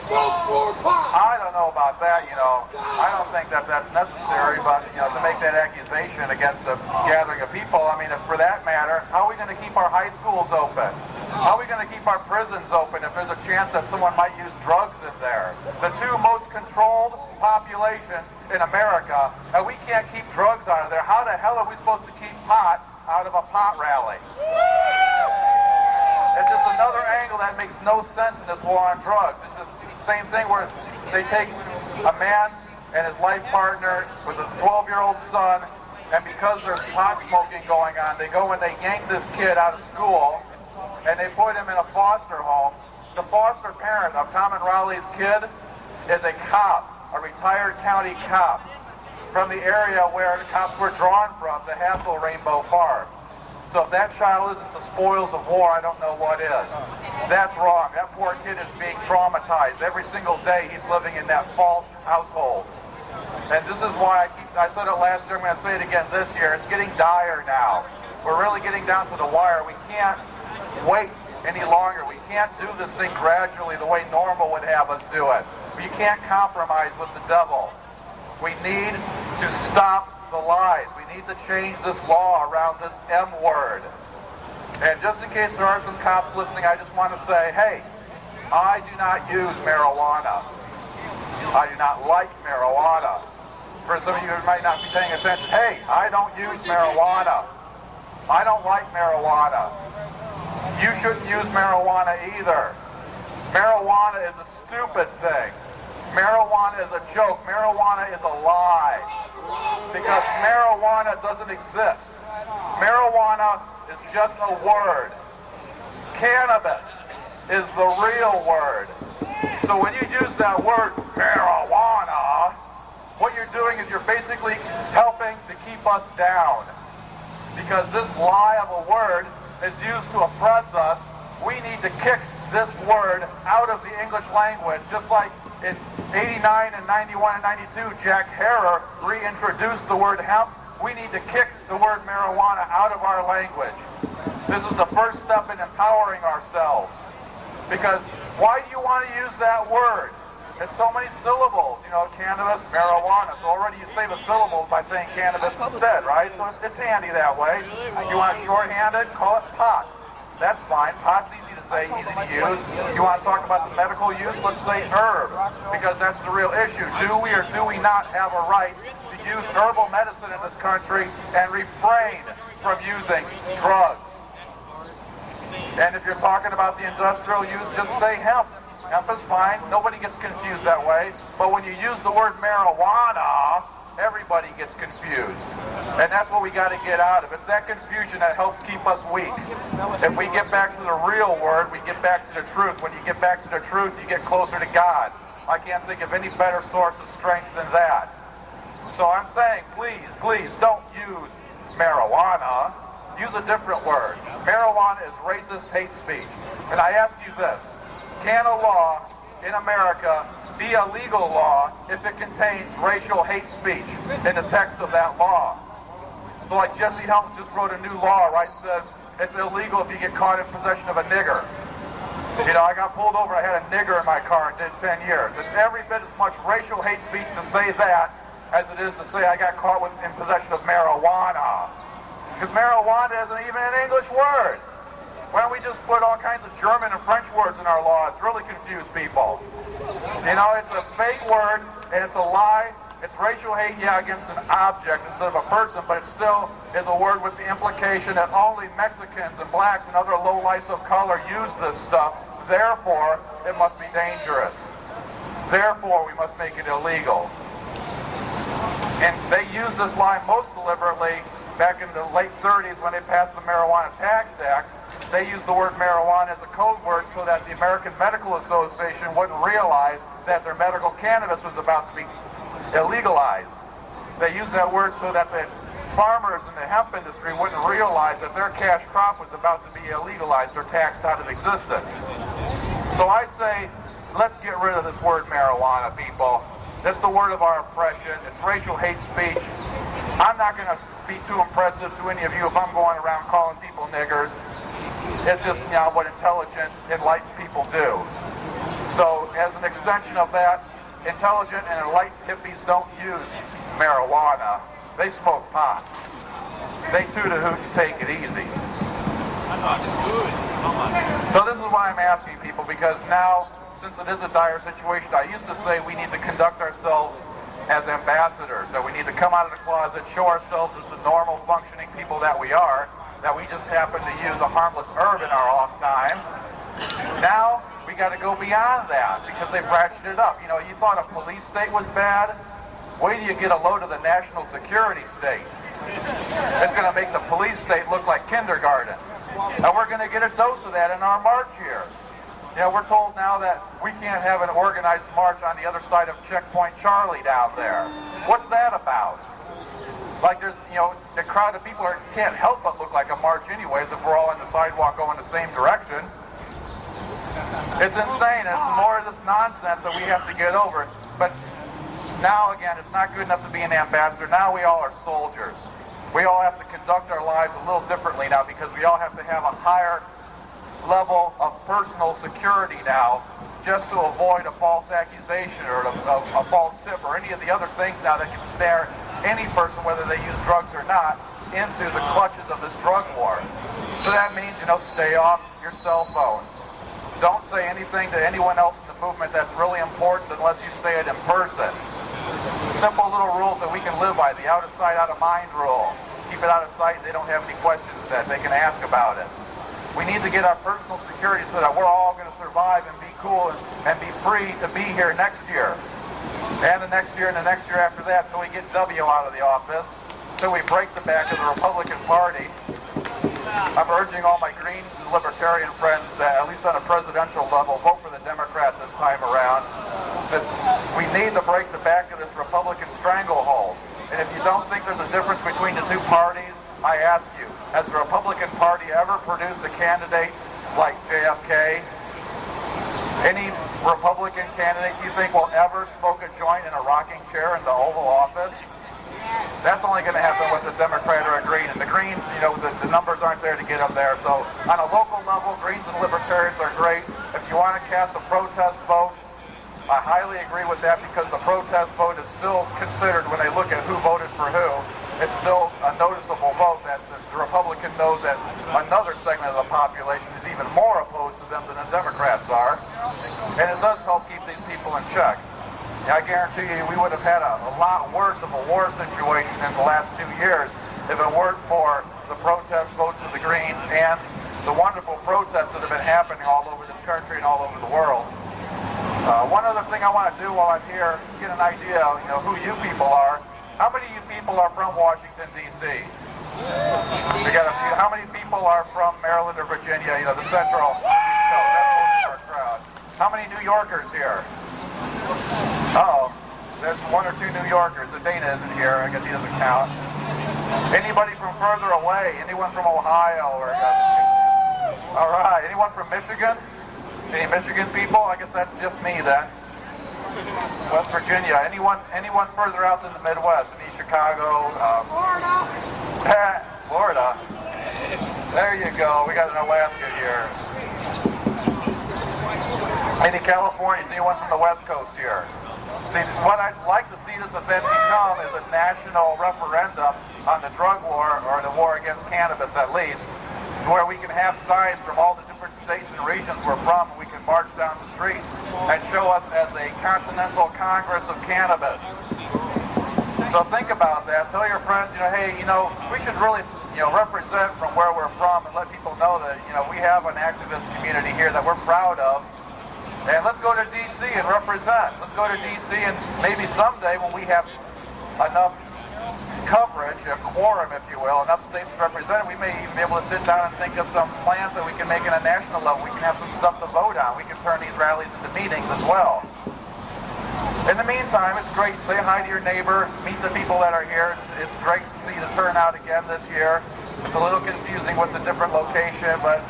Speaker 2: I don't know about that, I don't think that that's necessary, but, to make that accusation against a gathering of people, I mean, if for that matter, how are we going to keep our high schools open? How are we going to keep our prisons open if there's a chance that someone might use drugs in there? The 2 most controlled populations in America, and we can't keep drugs out of there. How the hell are we supposed to keep pot out of a pot rally? It's just another angle that makes no sense in this war on drugs. It's just same thing where they take a man and his life partner with a 12-year-old son, and because there's pot smoking going on, they go and they yank this kid out of school, and they put him in a foster home. The foster parent of Tom and Raleigh's kid is a cop, a retired county cop, from the area where the cops were drawn from to Hassel Rainbow Farm. So if that child isn't the spoils of war, I don't know what is. That's wrong. That poor kid is being traumatized. Every single day he's living in that false household. And this is why I said it last year, I'm going to say it again this year, it's getting dire now. We're really getting down to the wire. We can't wait any longer. We can't do this thing gradually the way normal would have us do it. You can't compromise with the devil. We need to stop the lies. We need to change this law around this M word. And just in case there are some cops listening, I just want to say, hey, I do not use marijuana. I do not like marijuana. For some of you who might not be paying attention, hey, I don't use marijuana. I don't like marijuana. You shouldn't use marijuana either. Marijuana is a stupid thing. Marijuana is a joke. Marijuana is a lie. Because marijuana doesn't exist. Marijuana is just a word. Cannabis is the real word. So when you use that word, marijuana, what you're doing is you're basically helping to keep us down. Because this lie of a word is used to oppress us. We need to kick this word out of the English language, just like in 89 and 91 and 92, Jack Herer reintroduced the word hemp. We need to kick the word marijuana out of our language. This is the first step in empowering ourselves. Because why do you want to use that word? It's so many syllables, you know, cannabis, marijuana. So already you save a syllable by saying cannabis instead, right? So it's handy that way. You want to shorthand it, call it pot. That's fine. Pot's easy to say, easy to use. You want to talk about the medical use, let's say herb, because that's the real issue. Do we or do we not have a right to use herbal medicine in this country and refrain from using drugs? And if you're talking about the industrial use, just say hemp. Hemp is fine. Nobody gets confused that way. But when you use the word marijuana, everybody gets confused. And that's what we got to get out of. It's that confusion that helps keep us weak. If we get back to the real word, we get back to the truth. When you get back to the truth, you get closer to God. I can't think of any better source of strength than that. So I'm saying, please don't use marijuana. Use a different word. Marijuana is racist hate speech. And I ask you this. Can a law in America be a legal law if it contains racial hate speech in the text of that law? So like Jesse Helms just wrote a new law, right? Says it's illegal if you get caught in possession of a nigger. You know, I got pulled over, I had a nigger in my car and did 10 years. It's every bit as much racial hate speech to say that as it is to say I got caught in possession of marijuana. Because marijuana isn't even an English word. Why don't we just put all kinds of German and French words in our laws? Really confuse people. You know, it's a fake word, and it's a lie. It's racial hate, yeah, against an object instead of a person, but it still is a word with the implication that only Mexicans and blacks and other lowlifes of color use this stuff. Therefore, it must be dangerous. Therefore, we must make it illegal. And they use this lie most deliberately back in the late 30s when they passed the Marijuana Tax Act. They used the word marijuana as a code word so that the American Medical Association wouldn't realize that their medical cannabis was about to be illegalized. They used that word so that the farmers in the hemp industry wouldn't realize that their cash crop was about to be illegalized or taxed out of existence. So I say, let's get rid of this word marijuana, people. It's the word of our oppression. It's racial hate speech. I'm not going to be too impressive to any of you if I'm going around calling people niggers. It's just, you know, what intelligent, enlightened people do. So as an extension of that, intelligent and enlightened hippies don't use marijuana. They smoke pot. They toot a hoot and take it easy. So this is why I'm asking people, because now, since it is a dire situation, I used to say we need to conduct ourselves as ambassadors, that we need to come out of the closet, show ourselves as the normal functioning people that we are, that we just happen to use a harmless herb in our off time. Now, we got to go beyond that, because they've ratcheted it up. You know, you thought a police state was bad? Wait till you get a load of the national security state. It's going to make the police state look like kindergarten. And we're going to get a dose of that in our march here. You know, we're told now that we can't have an organized march on the other side of Checkpoint Charlie down there. What's that about? Like there's, you know, the crowd of people can't help but look like a march anyways if we're all on the sidewalk going the same direction. It's insane. It's more of this nonsense that we have to get over. But now, again, it's not good enough to be an ambassador. Now we all are soldiers. We all have to conduct our lives a little differently now, because we all have to have a higher level of personal security now, just to avoid a false accusation or a false tip or any of the other things now that can snare any person, whether they use drugs or not, into the clutches of this drug war. So that means, you know, stay off your cell phone. don't say anything to anyone else in the movement that's really important unless you say it in person. Simple little rules that we can live by. The out of sight, out of mind rule. Keep it out of sight. They don't have any questions that they can ask about it. We need to get our personal security so that we're all going to survive and be cool and be free to be here next year. And the next year and the next year after that, till we get W out of the office, till we break the back of the Republican Party. I'm urging all my Green and Libertarian friends that, at least on a presidential level, vote for the Democrat this time around. That we need to break the back of this Republican stranglehold. And if you don't think there's a difference between the two parties, I ask you, has the Republican Party ever produced a candidate like JFK? Any Republican candidate you think will ever smoke a joint in a rocking chair in the Oval Office? That's only going to happen with a Democrat or a Green. And the Greens, you know, the numbers aren't there to get them there. So on a local level, Greens and Libertarians are great. If you want to cast a protest vote, I highly agree with that, because the protest vote is still considered, when they look at who voted for who, it's still a noticeable vote that the Republican knows that another segment of the population is even more opposed to them than the Democrats are. And it does help keep these people in check. I guarantee you we would have had a lot worse of a war situation in the last 2 years if it weren't for the protest votes of the Greens and the wonderful protests that have been happening all over this country and all over the world. One other thing I want to do while I'm here, get an idea, you know, who you people are. How many of you people are from Washington, D.C.? We got a few. How many people are from Maryland or Virginia, you know, the central East Coast? That's most of our crowd. How many New Yorkers here? Uh-oh. There's 1 or 2 New Yorkers. The Dana isn't here. I guess he doesn't count. Anybody from further away? Anyone from Ohio? Or all right. Anyone from Michigan? Any Michigan people? I guess that's just me then. West Virginia. Anyone further out than the Midwest? Any Chicago? Florida. There you go. We got an Alaska here. Any Californians? Anyone from the West Coast here? See, what I'd like to see this event become is a national referendum on the drug war, or the war against cannabis at least, where we can have signs from all the different states and regions we're from, and we can march down the streets and show us as a Continental Congress of Cannabis. So think about that. Tell your friends, you know, hey, you know, we should really, you know, represent from where we're from and let people know that, you know, we have an activist community here that we're proud of. And let's go to D.C. and represent. Let's go to D.C. and maybe someday when we have enough coverage, a quorum, if you will, enough states represented, we may even be able to sit down and think of some plans that we can make at a national level. We can have some stuff to vote on. We can turn these rallies into meetings as well. In the meantime, it's great. Say hi to your neighbor. Meet the people that are here. It's great to see the turnout again this year. It's a little confusing with the different location, but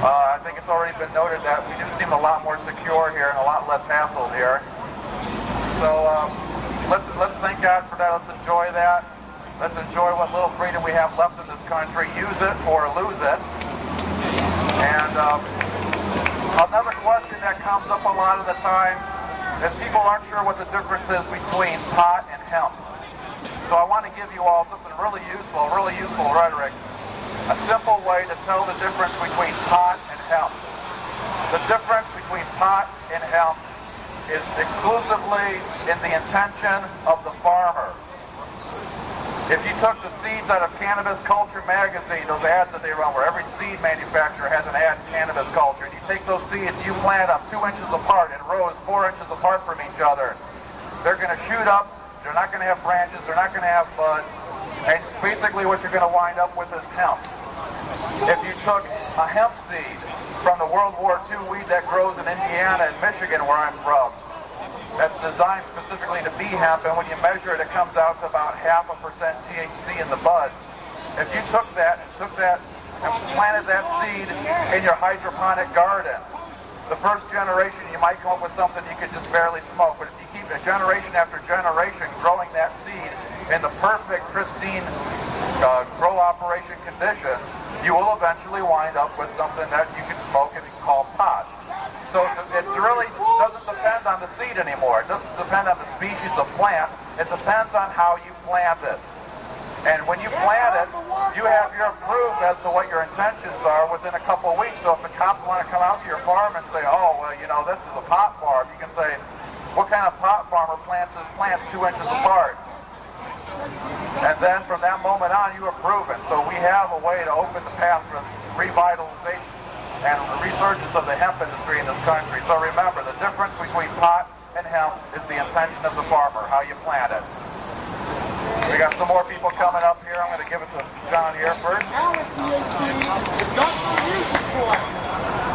Speaker 2: I think it's already been noted that we do seem a lot more secure here and a lot less hassle here. So let's thank God for that. Let's enjoy that. Let's enjoy what little freedom we have left in this country. Use it or lose it. And another question that comes up a lot of the time is people aren't sure what the difference is between pot and hemp. So I want to give you all something really useful rhetoric. A simple way to tell the difference between pot and hemp. The difference between pot and hemp is exclusively in the intention of the farmer. If you took the seeds out of Cannabis Culture magazine, those ads that they run where every seed manufacturer has an ad in cannabis culture, and you take those seeds, you plant them 2 inches apart in rows 4 inches apart from each other. They're going to shoot up, they're not going to have branches, they're not going to have buds, and basically what you're going to wind up with is hemp. If you took a hemp seed from the World War II weed that grows in Indiana and Michigan, where I'm from, that's designed specifically to be hemp, and when you measure it, it comes out to about 0.5% THC in the buds. If you took that and planted that seed in your hydroponic garden, the first generation you might come up with something you could just barely smoke, but if you keep a generation after generation growing that seed in the perfect, pristine grow operation conditions, you will eventually wind up with something that you can smoke and call pot. So it really doesn't depend on the seed anymore. It doesn't depend on the species of plant. It depends on how you plant it. And when you plant it, you have your proof as to what your intentions are within a couple of weeks. So if the cops want to come out to your farm and say, oh, well, you know, this is a pot farm, you can say, what kind of pot farmer plants his plants 2 inches apart? And then from that moment on, you are proven. So we have a way to open the path for revitalization and the resurgence of the hemp industry in this country. So remember, the difference between pot and hemp is the intention of the farmer, how you plant it. We got some more people coming up here. I'm going to give it to John here first.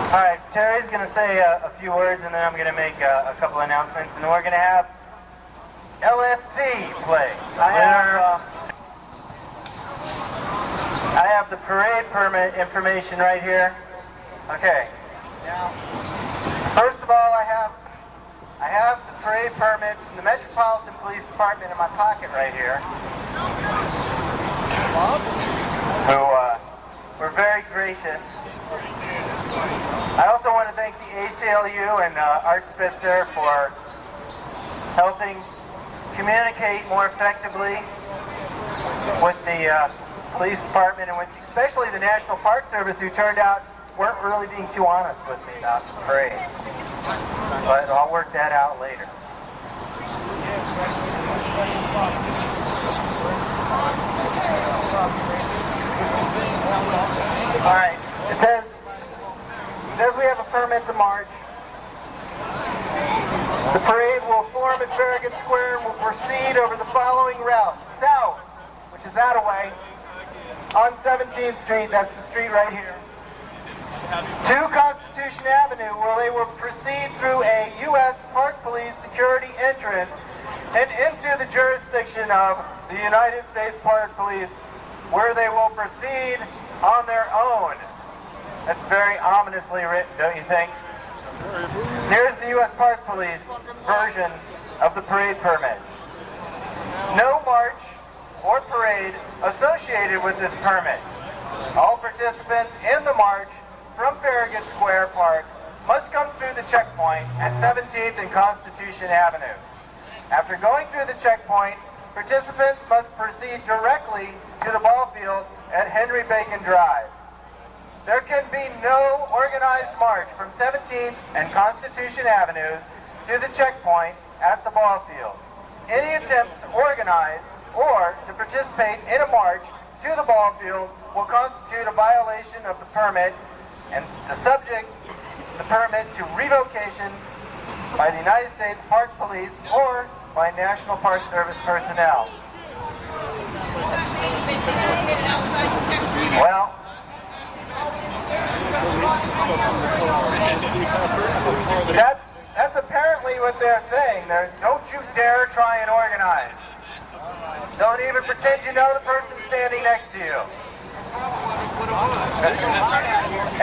Speaker 1: All right, Terry's going to say a few words, and then I'm going to make a couple announcements, and then we're going to have LST play. I have the parade permit information right here. Okay. Now, first of all, I have the parade permit from the Metropolitan Police Department in my pocket right here, who were very gracious. I also want to thank the ACLU and Art Statzer for helping communicate more effectively with the police department and with especially the National Park Service, who turned out weren't really being too honest with me about the parade. But I'll work that out later. All right. It says we have a permit to march. The parade will form at Farragut Square and will proceed over the following route. South, which is that away, on 17th Street, that's the street right here, to Constitution Avenue, where they will proceed through a U.S. Park Police security entrance and into the jurisdiction of the United States Park Police, where they will proceed on their own. That's very ominously written, don't you think? Here's the U.S. Park Police version of the parade permit. No march or parade associated with this permit. All participants in the march from Farragut Square Park must come through the checkpoint at 17th and Constitution Avenue. After going through the checkpoint, participants must proceed directly to the ball field at Henry Bacon Drive. There can be no organized march from 17th and Constitution Avenues to the checkpoint at the ball field. Any attempt to organize or to participate in a march to the ball field will constitute a violation of the permit and the subject the permit to revocation by the United States Park Police or by National Park Service personnel. Well, that's apparently what they're saying. Don't you dare try and organize. Don't even pretend you know the person standing next to you.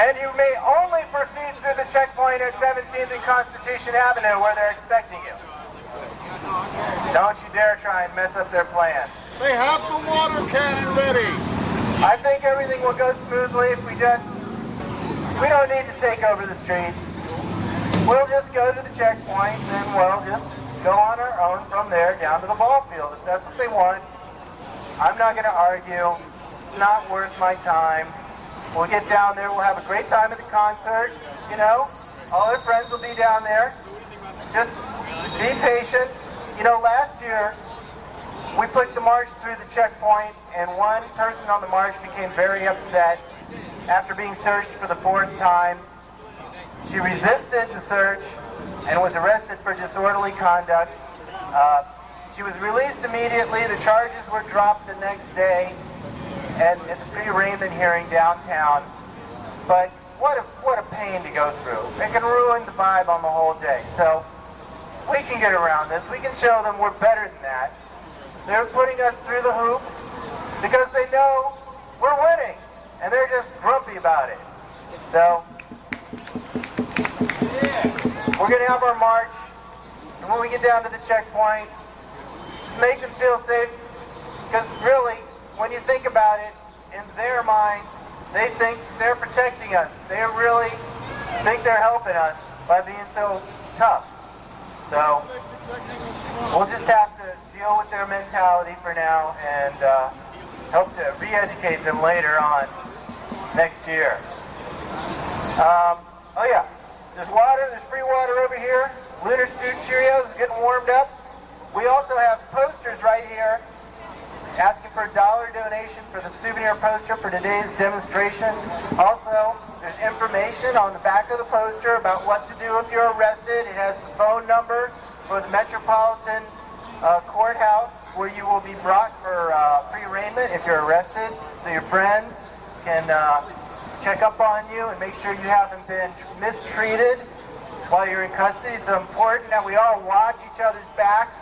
Speaker 1: And you may only proceed through the checkpoint at 17th and Constitution Avenue, where they're expecting you. Don't you dare try and mess up their plans.
Speaker 3: They have the water cannon ready.
Speaker 1: I think everything will go smoothly if we don't need to take over the streets. We'll just go to the checkpoint and we'll just go on our own from there down to the ball field. If that's what they want, I'm not going to argue. It's not worth my time. We'll get down there. We'll have a great time at the concert. You know, all our friends will be down there. Just be patient. You know, last year we put the march through the checkpoint, and one person on the march became very upset after being searched for the 4th time. She resisted the search and was arrested for disorderly conduct. She was released immediately. The charges were dropped the next day at the pre-arraignment hearing downtown. But what a pain to go through. It can ruin the vibe on the whole day. So we can get around this. We can show them we're better than that. They're putting us through the hoops because they know we're winning, and they're just grumpy about it. So we're going to have our march, and when we get down to the checkpoint, just make them feel safe, because really, when you think about it, in their minds, they think they're protecting us. They really think they're helping us by being so tough. So we'll just have to deal with their mentality for now, and Hope to re-educate them later on next year. Oh yeah, there's water, there's free water over here. Lunar Stew Cheerios is getting warmed up. We also have posters right here asking for a $1 donation for the souvenir poster for today's demonstration. Also, there's information on the back of the poster about what to do if you're arrested. It has the phone number for the Metropolitan Courthouse where you will be brought for pre-arraignment if you're arrested, so your friends can check up on you and make sure you haven't been mistreated while you're in custody. It's important that we all watch each other's backs.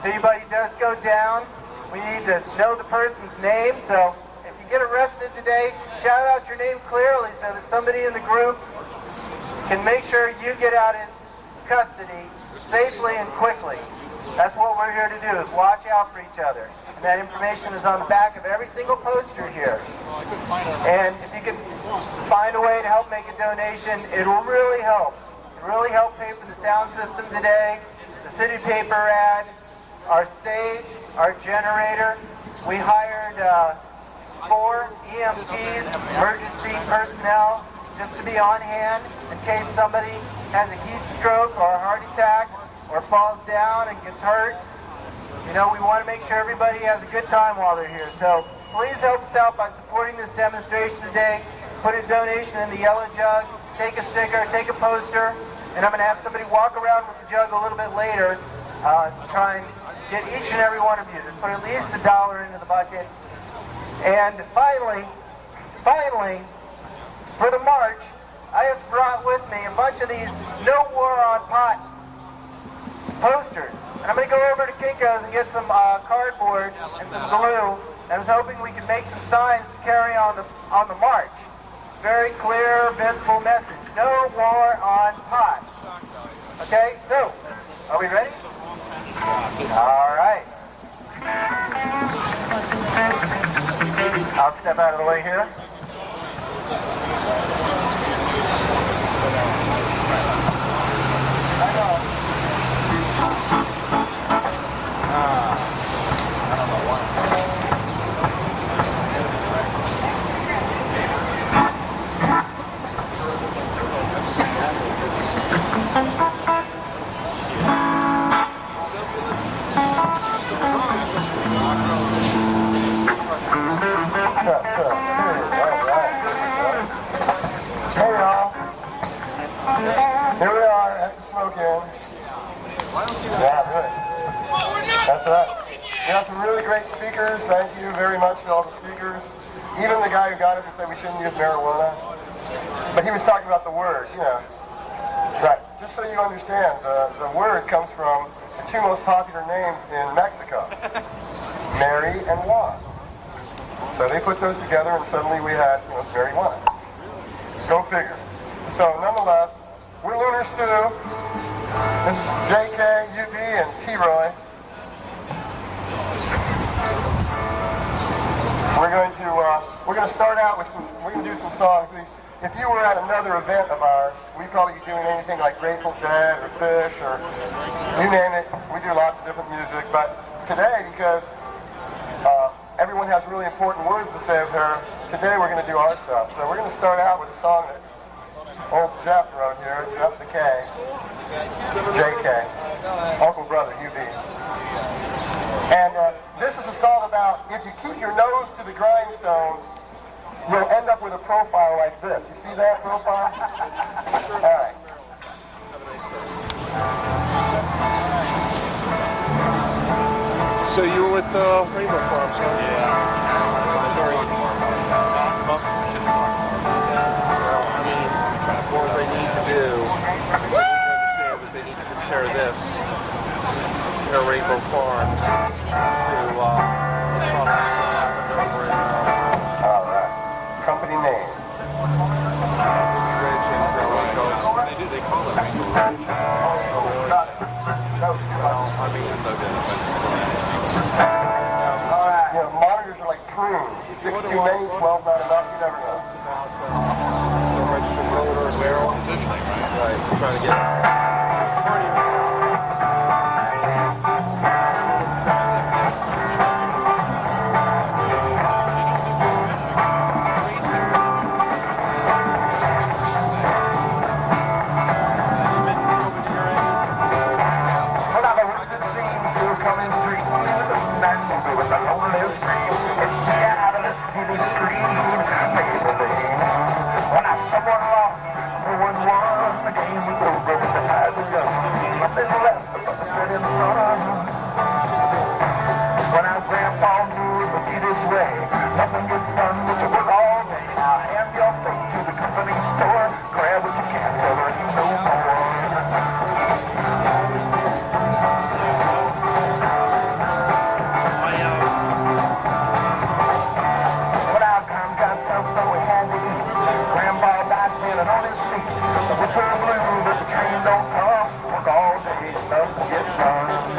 Speaker 1: If anybody does go down, we need to know the person's name. So if you get arrested today, shout out your name clearly so that somebody in the group can make sure you get out in custody safely and quickly. That's what we're here to do, is watch out for each other. And that information is on the back of every single poster here. And if you can find a way to help make a donation, it will really help. It really help pay for the sound system today, the city paper ad, our stage, our generator. We hired 4 EMTs, emergency personnel, just to be on hand in case somebody has a heat stroke or a heart attack or falls down and gets hurt. You know, we want to make sure everybody has a good time while they're here. So please help us out by supporting this demonstration today. Put a donation in the yellow jug, take a sticker, take a poster, and I'm going to have somebody walk around with the jug a little bit later to try and get each and every one of you to put at least $1 into the bucket. And finally, for the march, I have brought with me a bunch of these No War on Pot posters. And I'm going to go over to Kinko's and get some cardboard and some glue. And I was hoping we could make some signs to carry on the march. Very clear, visible message. No war on pot. Okay, so, are we ready? All right. I'll step out of the way here. I know. I don't know why. Hey y'all. Here we are at the smoke-in. Yeah, good. That's right. We got some really great speakers. Thank you very much to all the speakers. Even the guy who got up and said we shouldn't use marijuana. But he was talking about the word, you know. Right. Just so you understand, the word comes from the 2 most popular names in Mexico. Mary and Juan. So they put those together and suddenly we had, you know, marijuana. Go figure. So nonetheless, we're Lunar Stew. This is JK, UB, and T-Roy. We're going to start out with we're going to do some songs. If you were at another event of ours, we'd probably be doing anything like Grateful Dead or Fish or you name it. We do lots of different music. But today, because everyone has really important words to say of her, today we're going to do our stuff. So we're going to start out with a song that old Jeff wrote here, Jeff the K, JK, Uncle Brother, UB. And this is a song about if you keep your nose to the grindstone, you'll end up with a profile like this. You see that profile? All right.
Speaker 5: So you were with Rainbow Farms, huh?
Speaker 2: Yeah.
Speaker 5: Very well, I mean, what they need to do, so we can understand that they need to compare this, Rainbow Farms, to what happened over in
Speaker 1: All right. Company name.
Speaker 5: Ridge and
Speaker 2: They call it Rainbow Ridge.
Speaker 1: Got it.
Speaker 5: I mean, it's no different.
Speaker 1: All right. You know, monitors are like prunes. 6 too many, 12 not enough, you never know.
Speaker 5: The registered roller and barrel.
Speaker 2: Positioning, right?
Speaker 5: Right, trying to get
Speaker 2: coming dreams, that movie with the lonely stream, it's the Atlas TV screen, baby. When I someone lost, no one won, the game was over, the tide was young, nothing left but the setting sun. When our grandpa knew it would be this way, nothing gets done but to work all day. Now hand your plate to the company store, grab what you can, tell her you no more. When our time got tough, so we had to eat. Grandpa died standing on his feet. The whistle blew, but the train don't come. Work all day, nothing gets done.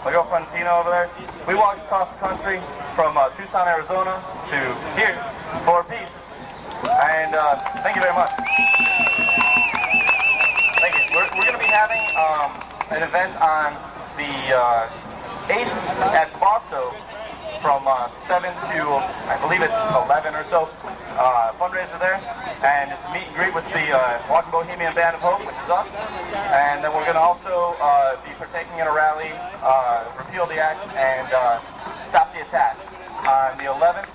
Speaker 2: my girlfriend Tina over there. We walked across the country from Tucson, Arizona to here for peace. And thank you very much. Thank you. We're going to be having an event on the 8th at Bosso from 7 to, I believe it's 11 or so, fundraiser there. And it's a meet and greet with the Walking Bohemian Band of Hope, which is us. And then we're going to also be partaking in a rally, repeal the act, and stop the attacks on the 11th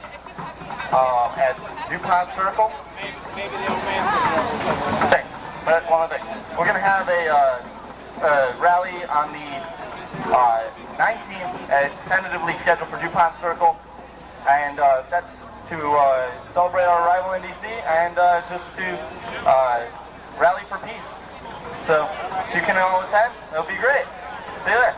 Speaker 2: at DuPont Circle. Thanks. But one other thing. We're going to have a rally on the 19th, tentatively scheduled for DuPont Circle, and that's to celebrate our arrival in DC and just to rally for peace. So if you can all attend, that'll be great. See you there.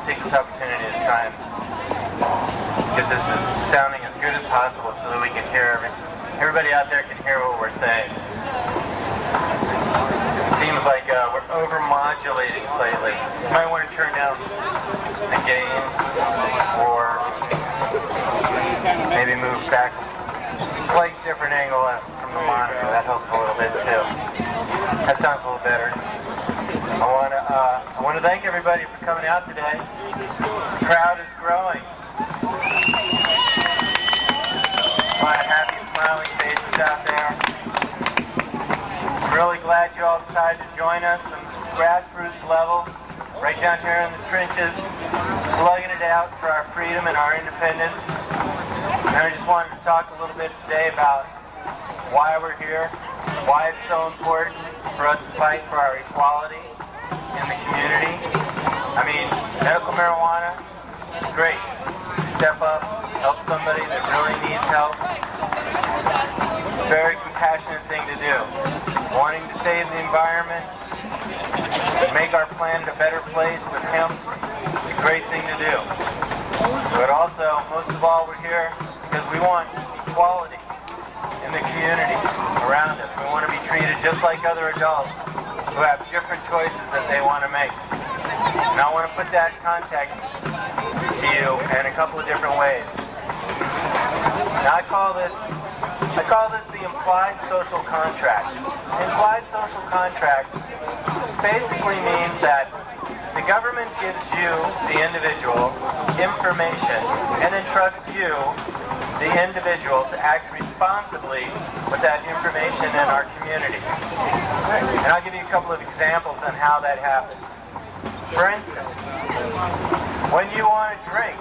Speaker 1: Take this opportunity to try and get this sounding as good as possible so that we can hear everybody out there can hear what we're saying. It seems like we're over-modulating slightly. You might want to turn down the gain or maybe move back a slight different angle from the monitor. That helps a little bit too. That sounds a little better. I want to thank everybody for coming out today. The crowd is growing. A lot of happy, smiling faces out there. I'm really glad you all decided to join us on this grassroots level, right down here in the trenches, slugging it out for our freedom and our independence. And I just wanted to talk a little bit today about why we're here, why it's so important for us to fight for our equality in the community. I mean, medical marijuana is great. Step up, help somebody that really needs help. It's a very compassionate thing to do. Wanting to save the environment, make our planet a better place with hemp, it's a great thing to do. But also, most of all, we're here because we want equality in the community around us. We want to be treated just like other adults who have different choices that they want to make. And I want to put that context to you in a couple of different ways. Now I call this the implied social contract. The implied social contract basically means that the government gives you, the individual, information and then trusts you, the individual, to act responsibly with that information in our community. And I'll give you a couple of examples on how that happens. For instance, when you want to drink,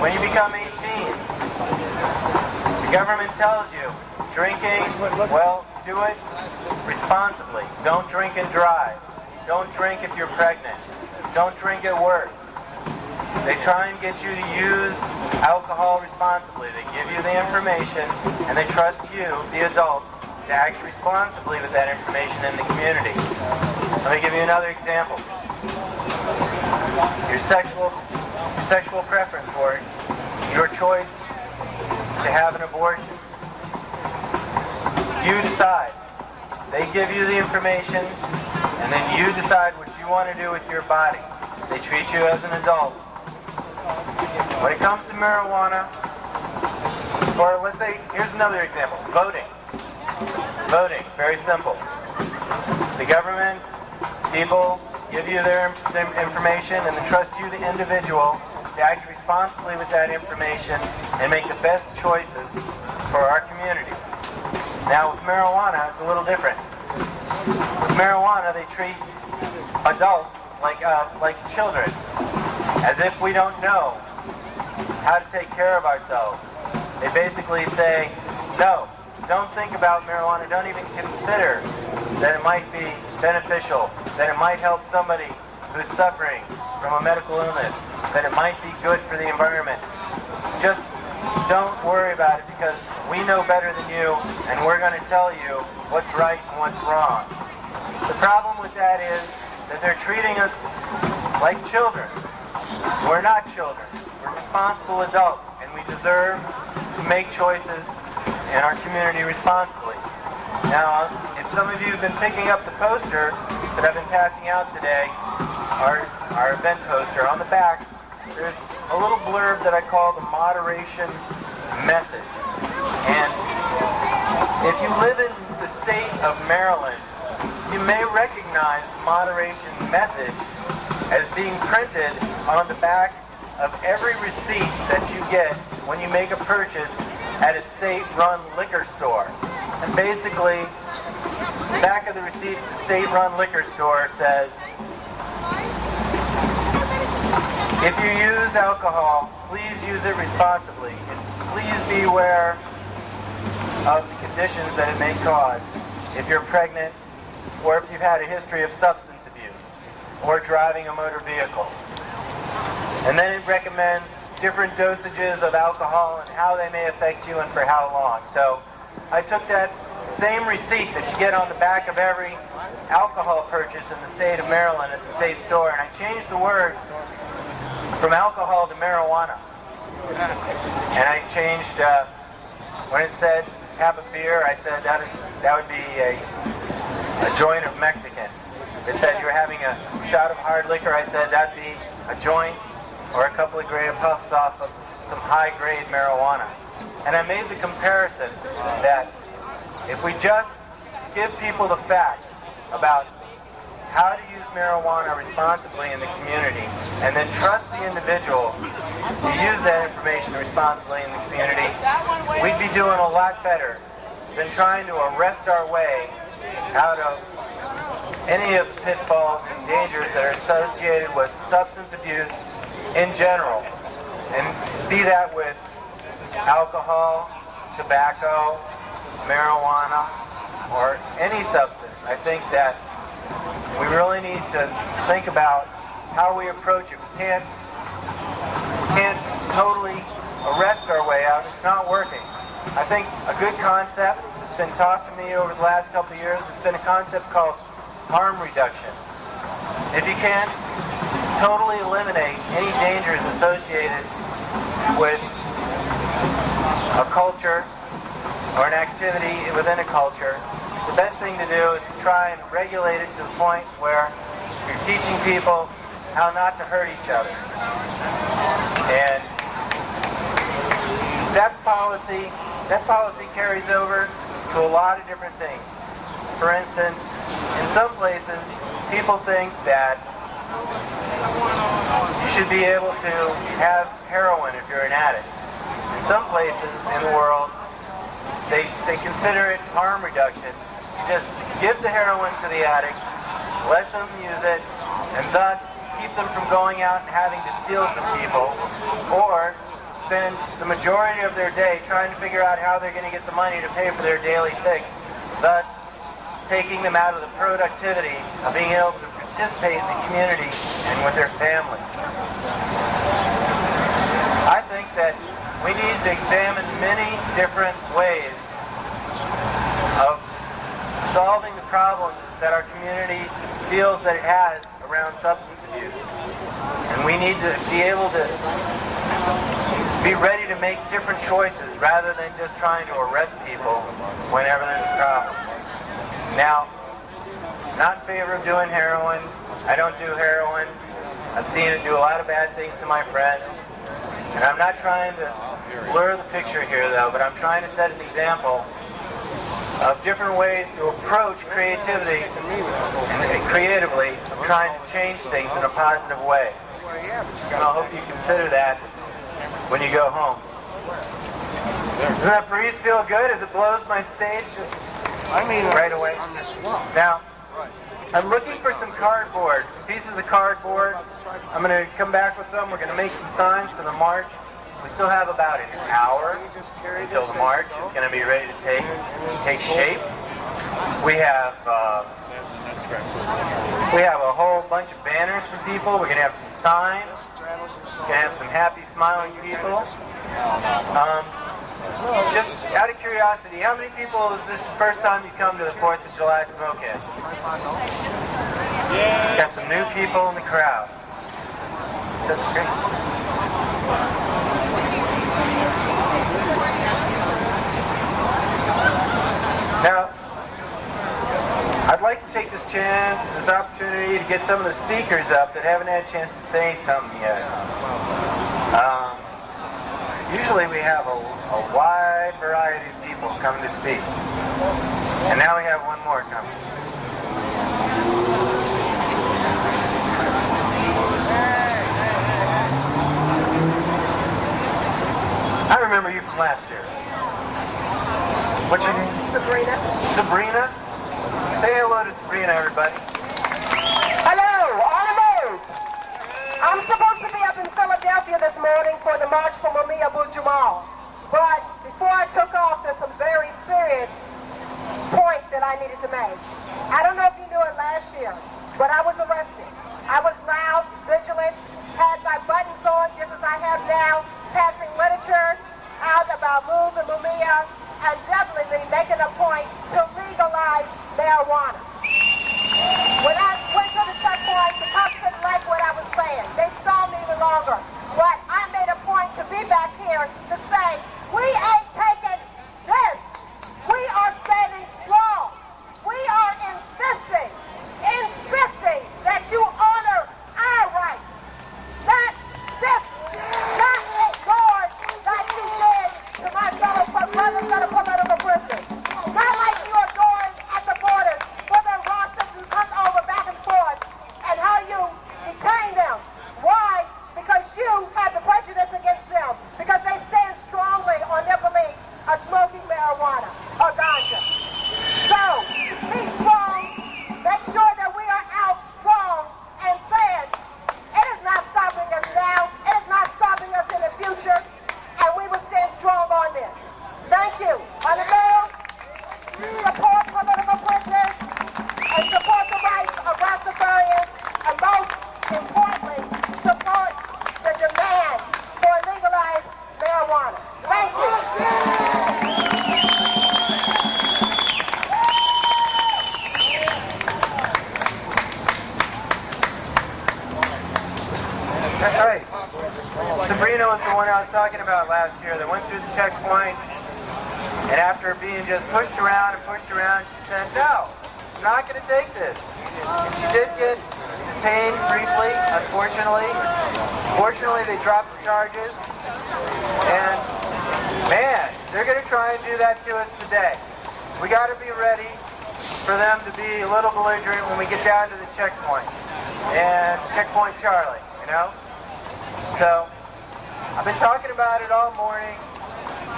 Speaker 1: when you become 18, the government tells you, drinking, well, do it responsibly. Don't drink and drive. Don't drink if you're pregnant. Don't drink at work. They try and get you to use alcohol responsibly. They give you the information, and they trust you, the adult, to act responsibly with that information in the community. Let me give you another example. Your sexual preference, or your choice to have an abortion. You decide. They give you the information, and then you decide what you want to do with your body. They treat you as an adult. When it comes to marijuana, or let's say, here's another example, voting. Voting, very simple. The government, people give you their information and then trust you, the individual, to act responsibly with that information and make the best choices for our community. Now with marijuana, it's a little different. With marijuana, they treat adults like us, like children, as if we don't know how to take care of ourselves. They basically say, no, don't think about marijuana, don't even consider that it might be beneficial, that it might help somebody who's suffering from a medical illness, that it might be good for the environment. Just don't worry about it, because we know better than you, and we're going to tell you what's right and what's wrong. The problem with that is that they're treating us like children. We're not children. We're responsible adults, and we deserve to make choices in our community responsibly. Now, if some of you have been picking up the poster that I've been passing out today, our event poster, on the back, there's a little blurb that I call the moderation message. And if you live in the state of Maryland, you may recognize the moderation message as being printed on the back of every receipt that you get when you make a purchase at a state-run liquor store. And basically, the back of the receipt at the state-run liquor store says, if you use alcohol, please use it responsibly, and please be aware of the conditions that it may cause if you're pregnant, or if you've had a history of substance abuse, or driving a motor vehicle. And then it recommends different dosages of alcohol and how they may affect you and for how long. So I took that same receipt that you get on the back of every alcohol purchase in the state of Maryland at the state store, and I changed the words from alcohol to marijuana. And I changed, when it said have a beer, I said that would be a joint of Mexican. If it said you were having a shot of hard liquor, I said that'd be a joint or a couple of grade puffs off of some high-grade marijuana. And I made the comparison that if we just give people the facts about how to use marijuana responsibly in the community, and then trust the individual to use that information responsibly in the community, we'd be doing a lot better than trying to arrest our way out of any of the pitfalls and dangers that are associated with substance abuse in general, and be that with alcohol, tobacco, marijuana, or any substance. I think that we really need to think about how we approach it. We can't totally arrest our way out. It's not working. I think a good concept that's been taught to me over the last couple of years has been a concept called harm reduction. If you can't totally eliminate any dangers associated with a culture or an activity within a culture, the best thing to do is to try and regulate it to the point where you're teaching people how not to hurt each other. And that policy carries over to a lot of different things. For instance, in some places, people think that you should be able to have heroin if you're an addict. In some places in the world, they consider it harm reduction. You just give the heroin to the addict, let them use it, and thus keep them from going out and having to steal from people, or spend the majority of their day trying to figure out how they're going to get the money to pay for their daily fix, thus taking them out of the productivity of being able to participate in the community and with their families. I think that we need to examine many different ways of solving the problems that our community feels that it has around substance abuse. And we need to be able to be ready to make different choices rather than just trying to arrest people whenever there's a problem. Now, not in favor of doing heroin. I don't do heroin. I've seen it do a lot of bad things to my friends. And I'm not trying to blur the picture here, though, but I'm trying to set an example of different ways to approach creativity and creatively of trying to change things in a positive way. And I hope you consider that when you go home. Doesn't that breeze feel good as it blows my stage just right away? Now, I'm looking for some cardboard, some pieces of cardboard. I'm going to come back with some. We're going to make some signs for the march. we still have about an hour until the march is going to be ready to take shape. We have a whole bunch of banners for people. We're going to have some signs. We're going to have some happy, smiling people. Just out of curiosity, how many people is this the first time you come to the 4th of July smoke-in? Got some new people in the crowd. That's great. Now, I'd like to take this opportunity to get some of the speakers up that haven't had a chance to say something yet. Usually we have a wide variety of people coming to speak. And now we have one more coming. I remember you from last year. What's your name?
Speaker 6: Sabrina.
Speaker 1: Sabrina? Say hello to Sabrina, everybody.
Speaker 6: Hello, on the move. I'm supposed to be up in Philadelphia this morning for the March for Mumia Abu Jamal. But before I took off, there's some very serious points that I needed to make. I don't know if you knew it last year, but I was arrested. I was loud, vigilant, had my buttons on just as I have now, passing literature out about MOVE and Mumia, and definitely making a point to legalize marijuana. When I went to the checkpoint, the cops didn't like what I was saying. They saw me longer. But I made a point to be back here to say, we ain't taking this. We are standing strong. We are insisting that you honor our rights. Not this, not ignore like you did to my fellow brothers that are political prisoners. Not like you are going at the borders for the rosters who come over back and forth and how you detain them. Why? Because you have the prejudice against them. Because they stand strongly on their belief of smoking marijuana or ganja. So, be strong. Make sure that we are out strong and saying it is not stopping us now. It is not stopping us in the future. And we will stand strong on this. Thank you. On the bill, support political prisoners and support the rights of Rastafarians, and most importantly, support the demand for legalized marijuana. Thank you.
Speaker 1: That's right. Sabrina was the one I was talking about last year that went through the checkpoint, and after being just pushed around, she said, no, I'm not going to take this. And she did get detained briefly, unfortunately. Fortunately, they dropped the charges. And, man, they're going to try and do that to us today. We got to be ready for them to be a little belligerent when we get down to the checkpoint. And checkpoint Charlie, you know? So, I've been talking about it all morning,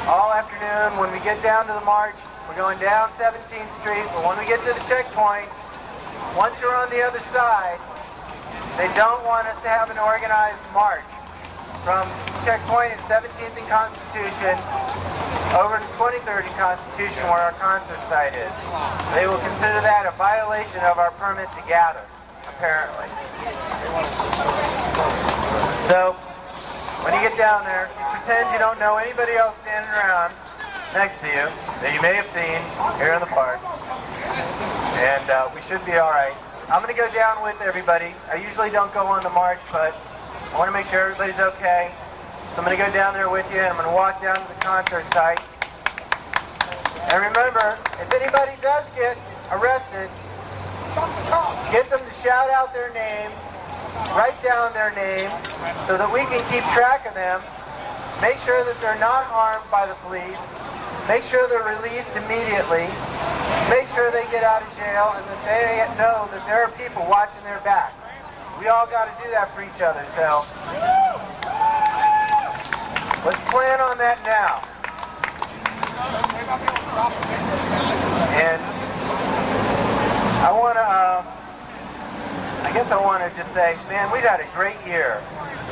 Speaker 1: all afternoon. When we get down to the march, we're going down 17th Street, but when we get to the checkpoint, once you're on the other side, they don't want us to have an organized march from checkpoint at 17th and Constitution over to 23rd and Constitution where our concert site is. They will consider that a violation of our permit to gather, apparently. So, when you get down there, you pretend you don't know anybody else standing around next to you that you may have seen here in the park. And we should be all right. I'm going to go down with everybody. I usually don't go on the march, but I want to make sure everybody's okay. So I'm going to go down there with you, and I'm going to walk down to the concert site. And remember, if anybody does get arrested, get them to shout out their name, write down their name so that we can keep track of them, make sure that they're not harmed by the police, make sure they're released immediately, make sure they get out of jail, and that they know that there are people watching their backs. We all got to do that for each other, so let's plan on that now. And I guess I want to just say, man, we've had a great year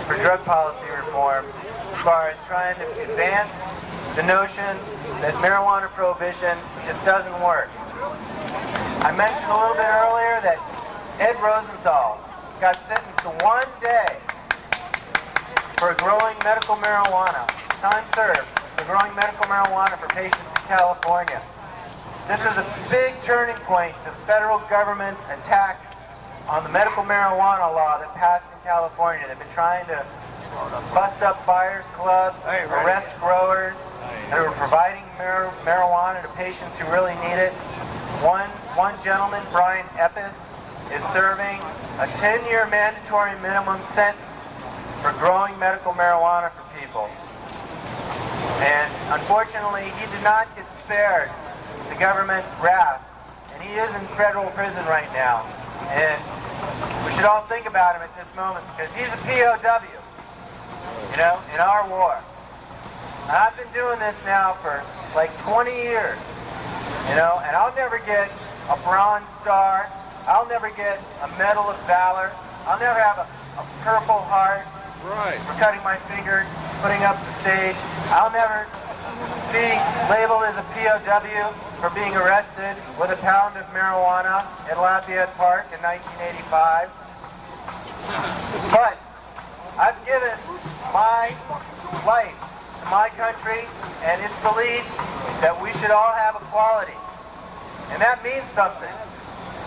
Speaker 1: for drug policy reform. far as trying to advance the notion that marijuana prohibition just doesn't work. I mentioned a little bit earlier that Ed Rosenthal got sentenced to 1 day for growing medical marijuana, time served for growing medical marijuana for patients in California. This is a big turning point to the federal government's attack on the medical marijuana law that passed in California. They've been trying to bust up buyers clubs, arrest growers that are providing marijuana to patients who really need it. One gentleman, Brian Epis, is serving a 10-year mandatory minimum sentence for growing medical marijuana for people. And unfortunately, he did not get spared the government's wrath, and he is in federal prison right now. And we should all think about him at this moment because he's a POW, you know, in our war. And I've been doing this now for like 20 years, you know, and I'll never get a Bronze Star. I'll never get a Medal of Valor. I'll never have a Purple Heart for cutting my finger, putting up the stage. I'll never be labeled as a POW for being arrested with a pound of marijuana at Lafayette Park in 1985. But I've given my life to my country, and it's believed that we should all have equality. And that means something.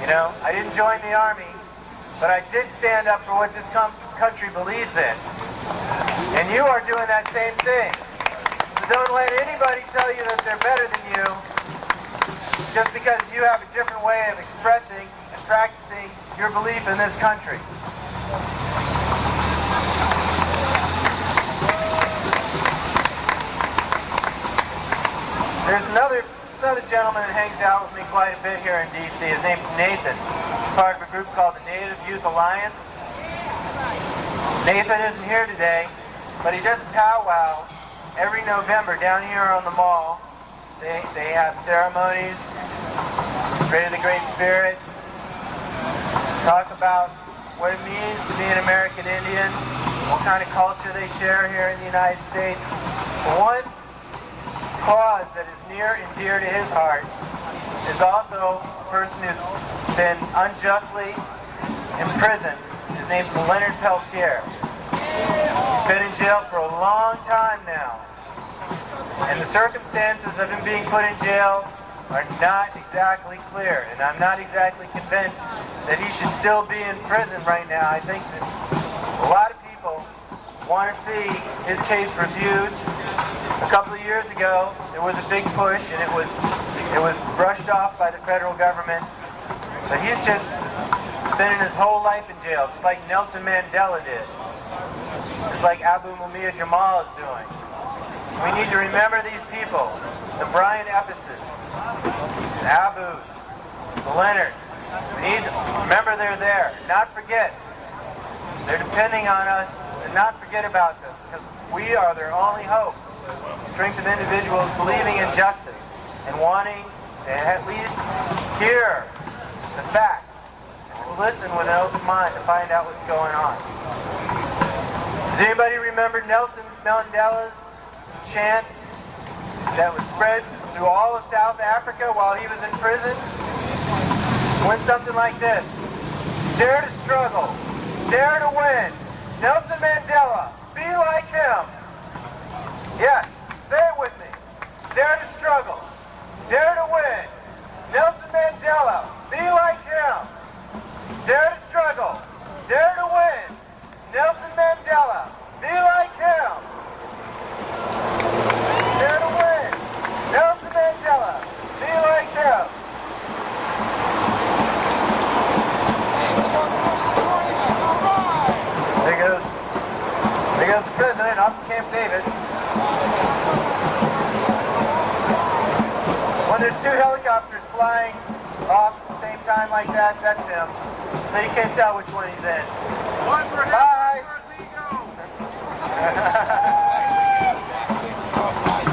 Speaker 1: You know, I didn't join the Army, but I did stand up for what this country believes in. And you are doing that same thing. So don't let anybody tell you that they're better than you just because you have a different way of expressing and practicing your belief in this country. There's another gentleman that hangs out with me quite a bit here in D.C. His name's Nathan. He's part of a group called the Native Youth Alliance. Nathan isn't here today, but he does a powwow every November down here on the mall. They have ceremonies, pray to the Great Spirit, talk about what it means to be an American Indian, what kind of culture they share here in the United States. One cause that is near and dear to his heart is also a person who's been unjustly imprisoned. His name's Leonard Peltier. He's been in jail for a long time now. And the circumstances of him being put in jail are not exactly clear. And I'm not exactly convinced that he should still be in prison right now. I think that a lot of people want to see his case reviewed. A couple of years ago, there was a big push, and it was brushed off by the federal government. But he's just spending his whole life in jail, just like Nelson Mandela did, just like Abu Mumia Jamal is doing. We need to remember these people, the Brian Epises, the Abus, the Leonards. We need to remember they're there, not forget. They're depending on us, and not forget about them, because we are their only hope. Strength of individuals believing in justice and wanting to at least hear the facts and listen with an open mind to find out what's going on. Does anybody remember Nelson Mandela's chant that was spread through all of South Africa while he was in prison? It went something like this: dare to struggle, dare to win. Nelson Mandela, be like him. Yes, say it with me. Dare to struggle, dare to win. Nelson Mandela, be like him. Dare to struggle, dare to win. Nelson Mandela, be like him. Dare to win. Nelson Mandela, be like him. There goes the president off to Camp David. When there's two helicopters flying off at the same time like that, that's him. So you can't tell which one he's in.
Speaker 3: One for him,
Speaker 1: bye.
Speaker 3: one for Leo.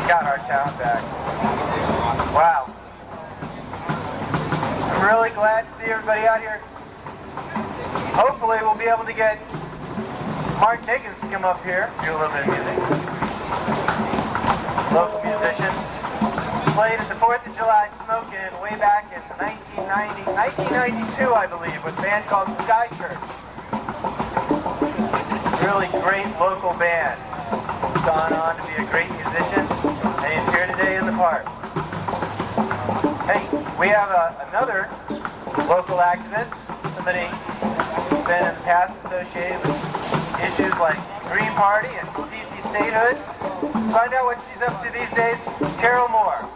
Speaker 1: Got our town back. Wow. I'm really glad to see everybody out here. Hopefully we'll be able to get Martin Higgins to come up here, do a little bit of music. local musician. Played at the 4th of July Smoke-In way back in 1992, I believe, with a band called Statzer. Really great local band. He's gone on to be a great musician, and he's here today in the park. Hey, we have another local activist, somebody who's been in the past associated with issues like Green Party and DC statehood. Let's find out what she's up to these days. Carol Moore.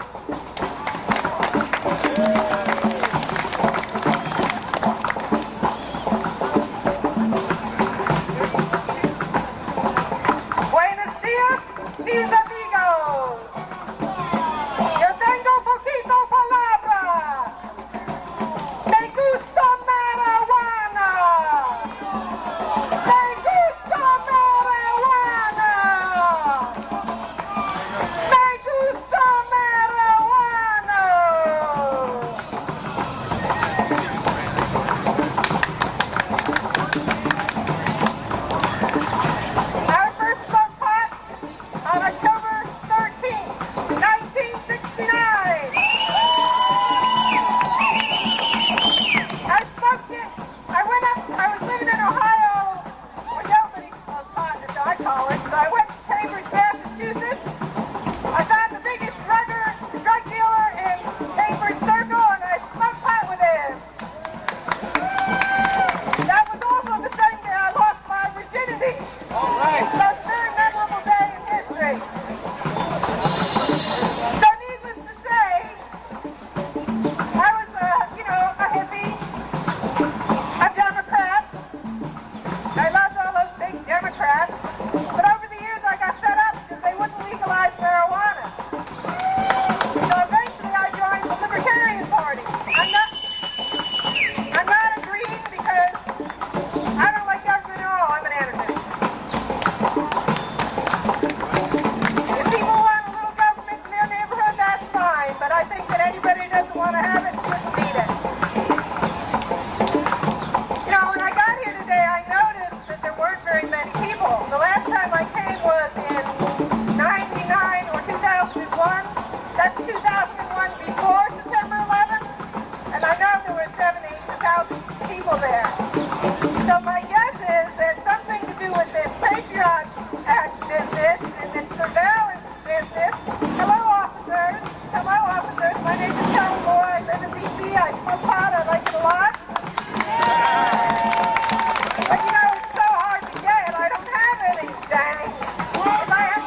Speaker 6: Buenos días, mis amigos. Yo tengo poquito palabra. Me gusta marihuana. Me gusta marihuana. Me gusta marijuana. Our first smoked pot on October 13th, 1969. I smoked it. I went up. I was living in Ohio. Well, nobody smoked pot, as I call it. So I went to Cambridge, Massachusetts. I found the biggest drug dealer in Cambridge Circle, and I smoked pot with him. That was also the same day I lost my virginity.
Speaker 3: All right.
Speaker 6: So it's a very memorable day in history. So needless to say, I was, a hippie, a Democrat. I loved all those big Democrats. But over the years I got fed up because they wouldn't legalize marijuana. So eventually I joined the Libertarian Party. I'm not agreeing because I don't like government at all. I'm an anarchist. If people want a little government in their neighborhood, that's fine. But I think that anybody who doesn't want to have it shouldn't need it. When I got here today, I noticed that there weren't very many people. The last time I came was in 99 or 2001. That's 2001 before September 11th. And I know there were 7,000 people there. So my guess is there's something to do with this Patriot Act business and this surveillance business. Hello, officers. Hello, officers. My name is Carol Moore. I live in D.C. I smoke pot. I like it a lot. But it's so hard to get. I don't have any, dang.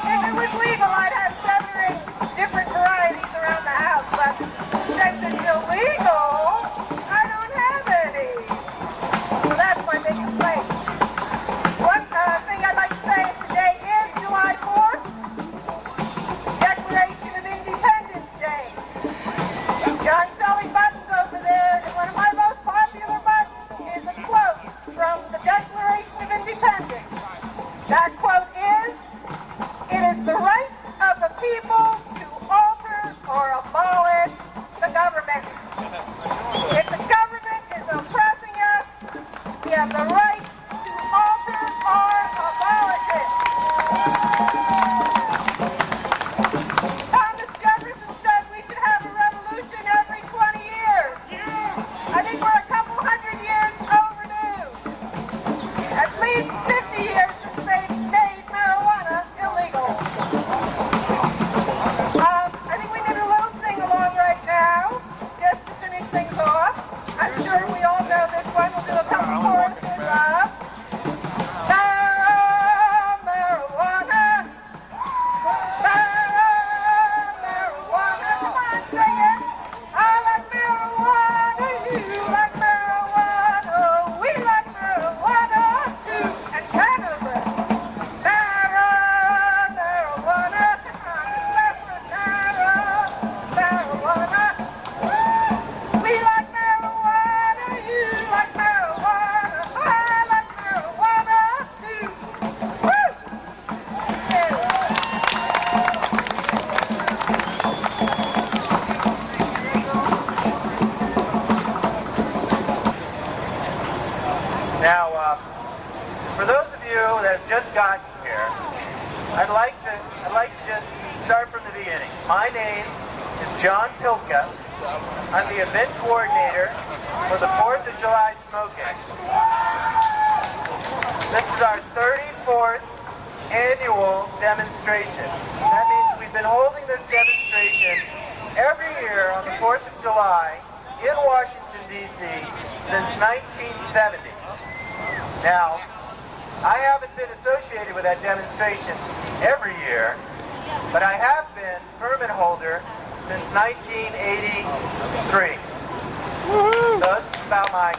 Speaker 6: If it was legal, I'd have 7 or 8 different varieties around the house. But since it's illegal, I don't have any. So that's my big complaint. One thing I'd like to say is today is July 4th, Declaration of Independence Day. I'm selling buttons over there, and one of my most popular buttons is a quote from the Declaration of Independence. That quote is, "It is the right of the people to alter or abolish the government." If the government is oppressing us, we have the right to alter or abolish it. Thomas Jefferson said we should have a revolution every 20 years. I think we're a couple hundred years overdue. At least 50 years since they made marijuana illegal. I think we need a little sing-along right now, just to finish things off. I'm sure we all know this one. We'll do a couple choruses of marijuana. Marijuana. Come on, sing it. I like marijuana. You like marijuana. We like marijuana too. And cannabis. Marijuana. Marijuana. We like marijuana. You like marijuana. I like marijuana too. Woo!
Speaker 1: Now, for those of you that have just gotten here, I'd like to just start from the beginning. My name is John Pilka. I'm the event coordinator for the 4th of July smoking. This is our 34th annual demonstration. That means we've been holding this demonstration every year on the 4th of July in Washington, D.C. since 1970. Now, I haven't been associated with that demonstration every year, but I have been permit holder since 1983. So this is about my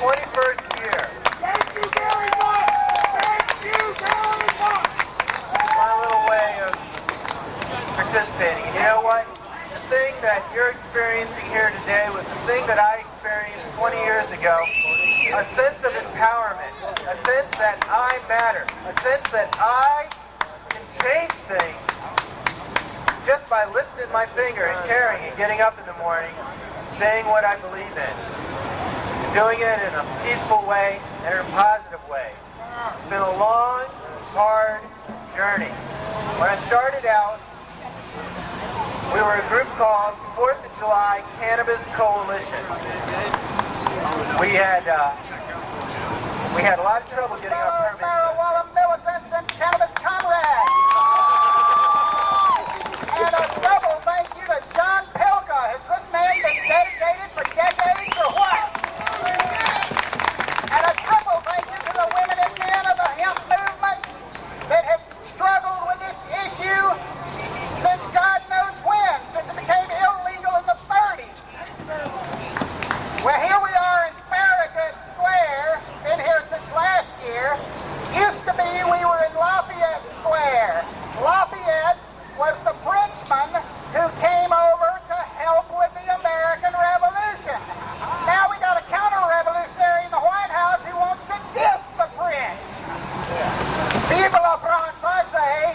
Speaker 1: 21st year.
Speaker 3: Thank you very much! Thank you very much!
Speaker 1: My little way of participating. And you know what? The thing that you're experiencing here today was the thing that I experienced 20 years ago. A sense of empowerment. A sense that I matter. A sense that I can change things just by lifting my finger and caring and getting up in the morning, saying what I believe in. And doing it in a peaceful way and in a positive way. It's been a long, hard journey. When I started out, we were a group called 4th of July Cannabis Coalition. We had a lot of trouble getting our permits.
Speaker 3: Marijuana militants and cannabis comrades. And a double thank you to John Pilka. Has this man been dedicated for decades or what? And a triple thank you to the women and men of the hemp movement that have struggled with this issue since God knows when, since it became illegal in the 30s. Well, here we are in Farragut Square, been here since last year. Used to be we were in Lafayette Square. Lafayette was the Frenchman who came over to help with the American Revolution. Now we got a counter-revolutionary in the White House who wants to diss the French. Vive la France, I say.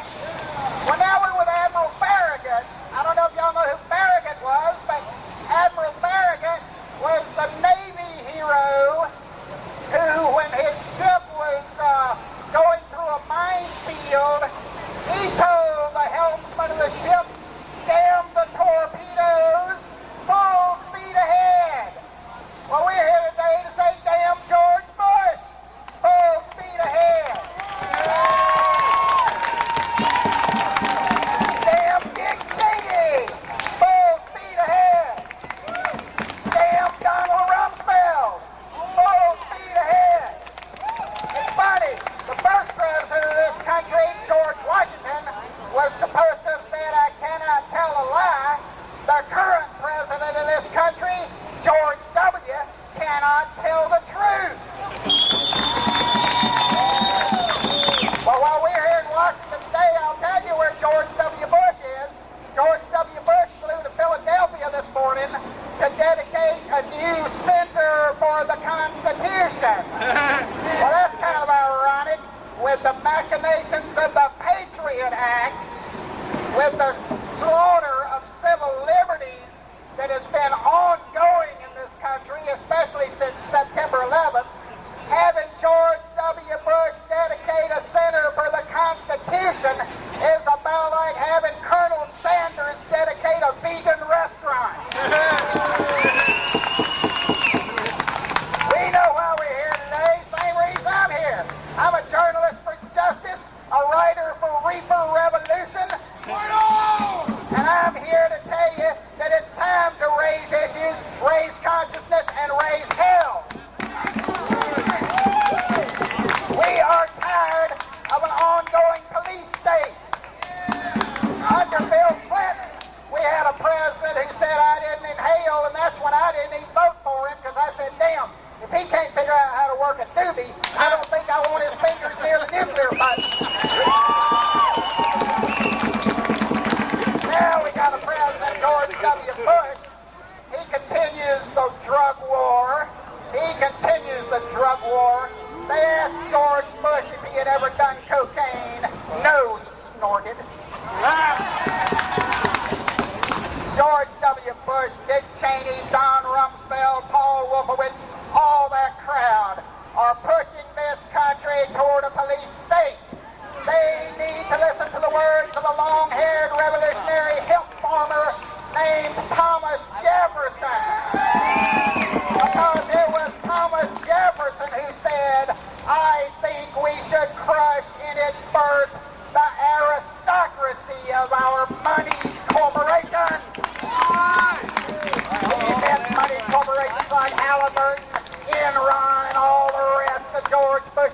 Speaker 3: Well, now we're with Admiral Farragut. I don't know if y'all know who Farragut was, but Admiral Farragut was the Navy hero who, when his ship was going through a minefield, he told the helmsman of the ship, "Damn the torpedoes, full speed ahead." Well, we're here today to say, "Damn George Bush, full speed ahead." Damn Dick Cheney, full speed ahead. Damn Donald Rumsfeld, full speed ahead. It's funny, the first president of this country, George Washington, was supposed to have said, "I cannot tell a lie." The current president of this country, George W., cannot tell the truth. Well, while we're here in Washington today, I'll tell you where George W. Bush is. George W. Bush flew to Philadelphia this morning to dedicate a new center for the Constitution. Well, that's kind of ironic with the machinations of the Patriot Act, with the slaughter of civil liberties that has been ongoing in this country, especially since September 11th. Having George W. Bush dedicate a center for the Constitution is about like having Colonel Sanders dedicate a vegan restaurant. We know why we're here today, same reason I'm here. I'm a journalist for justice, a writer for Reaper Revolution, and I'm here to tell you that it's time to raise issues, raise consciousness, and raise hell. We are tired of an ongoing police state. Under Bill Clinton, we had a president who said I didn't inhale, and that's when I didn't even vote for him, because I said, damn, if he can't figure out how to work a doobie, I don't think I want his fingers near the nuclear button. Now we got a president, George W. Bush. He continues the drug war. He continues the drug war. They asked George Bush if he had ever done cocaine. No, he snorted. George W. Bush, Dick Cheney, Don Rumsfeld, Paul Wolfowitz, all that crowd are pushing this country toward a police state. They need to listen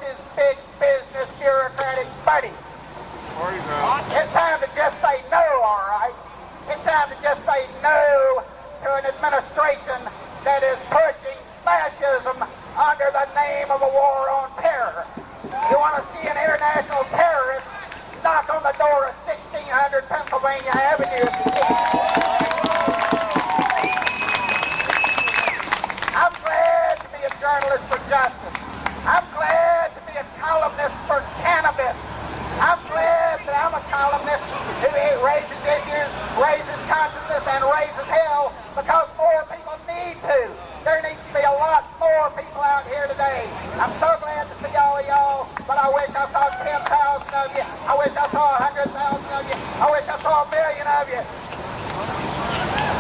Speaker 3: his big business bureaucratic buddy. It's time to just say no, all right? It's time to just say no to an administration that is pushing fascism under the name of a war on terror. You want to see an international terrorist, knock on the door of 1600 Pennsylvania Avenue if you can. I'm glad to be a journalist for justice. I'm glad to be a columnist for cannabis. I'm glad that I'm a columnist who raises issues, raises consciousness, and raises hell because more people need to. There needs to be a lot more people out here today. I'm so glad to see all of y'all, but I wish I saw 10,000 of you. I wish I saw 100,000 of you. I wish I saw 1 million of you.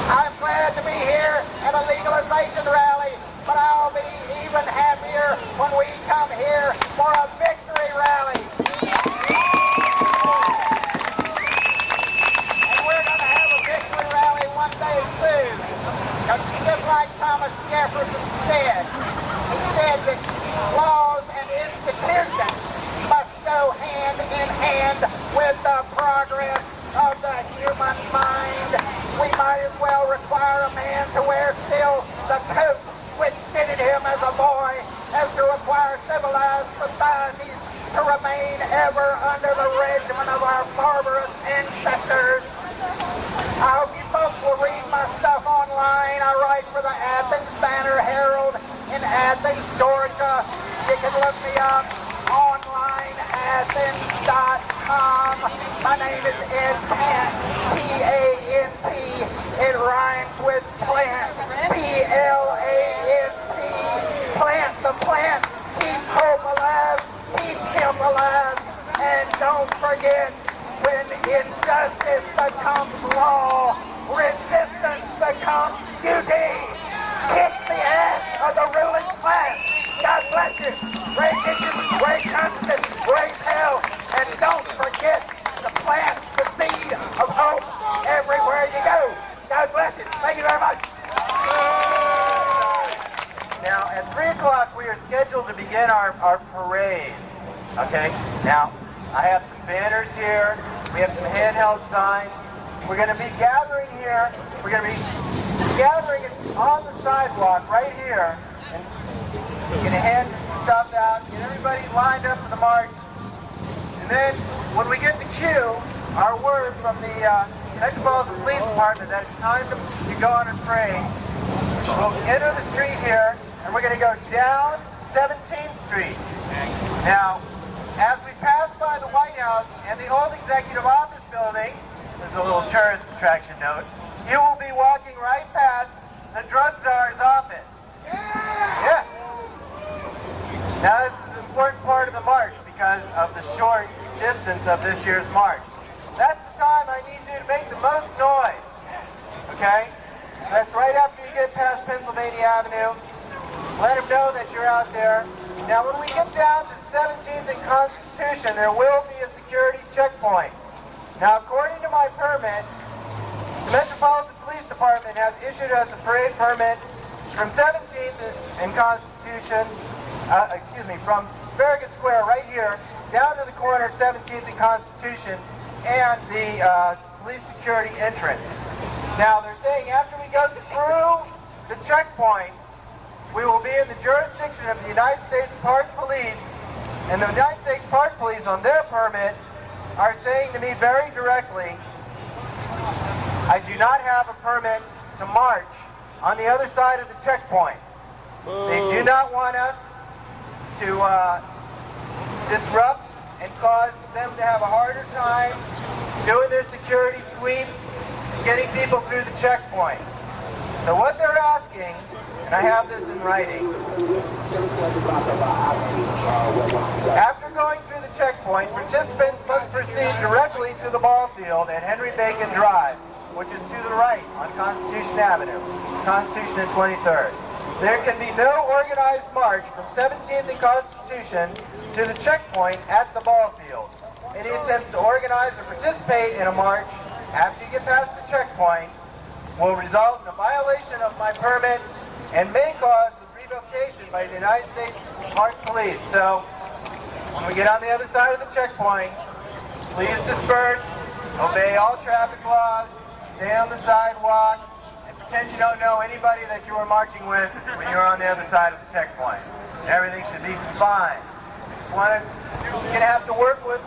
Speaker 3: I'm glad to be here at a legalization rally, but I'll be even happier when we come here for a victory rally. And we're going to have a victory rally one day soon. Because just like Thomas Jefferson said, he said that laws and institutions must go hand in hand with the progress of the human mind. We might as well require a man to wear still the coat which fitted him as a boy as to require civilized societies to remain ever under the regimen of our barbarous ancestors. I hope you folks will read my stuff online. I write for the Athens Banner Herald in Athens, Georgia. You can look me up online, athens.com. My name is Ed Pant, P-A-N-T. It rhymes with plant, P-L-A-N-T. Plant the plant. Keep hope alive. Keep him alive. And don't forget, when injustice becomes law, resistance becomes duty. Kick the ass of the ruling class. God bless you. Raise issues, raise consciousness, raise hell, and don't forget to plant the seed of hope everywhere you go. God bless you. Thank you very much.
Speaker 1: Now, at 3 o'clock, we are scheduled to begin our parade. Okay? Now, I have some banners here. We have some handheld signs. We're going to be gathering here. We're going to be gathering on the sidewalk right here. And we're going to hand stuff out, get everybody lined up for the march. And then, when we get to Q, our word from the Metropolitan Police Department that it's time to go on a parade. We'll enter the street here, and we're going to go down 17th Street. Now, as we pass by the White House and the old Executive Office Building, there's a little tourist attraction note, you will be walking right past the Drug Czar's office. Yes. Now, this is an important part of the march because of the short distance of this year's march. That's the time I need you to make the most noise. Okay? That's right after you get past Pennsylvania Avenue. Let them know that you're out there. Now, when we get down to 17th and Constitution, there will be a security checkpoint. Now, according to my permit, the Metropolitan Police Department has issued us a parade permit from 17th and Constitution, from Farragut Square right here, down to the corner of 17th and Constitution, and the police security entrance. Now, they're saying after we go through the checkpoint, we will be in the jurisdiction of the United States Park Police, and the United States Park Police on their permit are saying to me very directly, I do not have a permit to march on the other side of the checkpoint. They do not want us to disrupt and cause them to have a harder time doing their security sweep, getting people through the checkpoint. So what they're asking, and I have this in writing, after going through the checkpoint, participants must proceed directly to the ball field at Henry Bacon Drive, which is to the right on Constitution Avenue, Constitution and 23rd. There can be no organized march from 17th and Constitution to the checkpoint at the ball field. Any attempts to organize or participate in a march after you get past the checkpoint will result in a violation of my permit and may cause the revocation by the United States Park Police. So When we get on the other side of the checkpoint, please disperse, obey all traffic laws, stay on the sidewalk, and pretend you don't know anybody that you were marching with when you were on the other side of the checkpoint. Everything should be fine. You're going to have to work with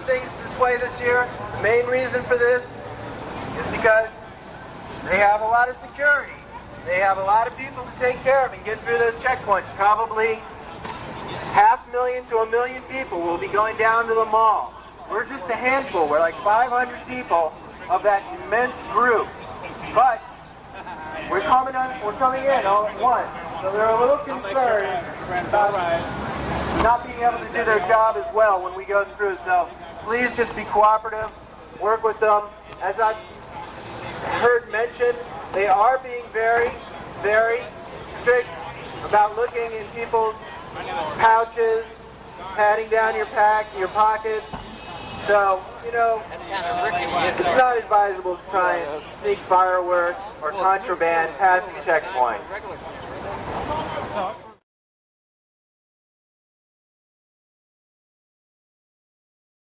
Speaker 1: things this way this year. The main reason for this is because they have a lot of security. They have a lot of people to take care of and get through those checkpoints. Probably 500,000 to 1 million people will be going down to the mall. We're just a handful. We're like 500 people of that immense group. But we're coming in all at once. So they're a little concerned about not being able to do their job as well when we go through. So please just be cooperative, work with them. As I've heard mentioned, they are being very, very strict about looking in people's pouches, patting down your pockets. So, you know, it's not advisable to try and sneak fireworks or contraband past the checkpoint.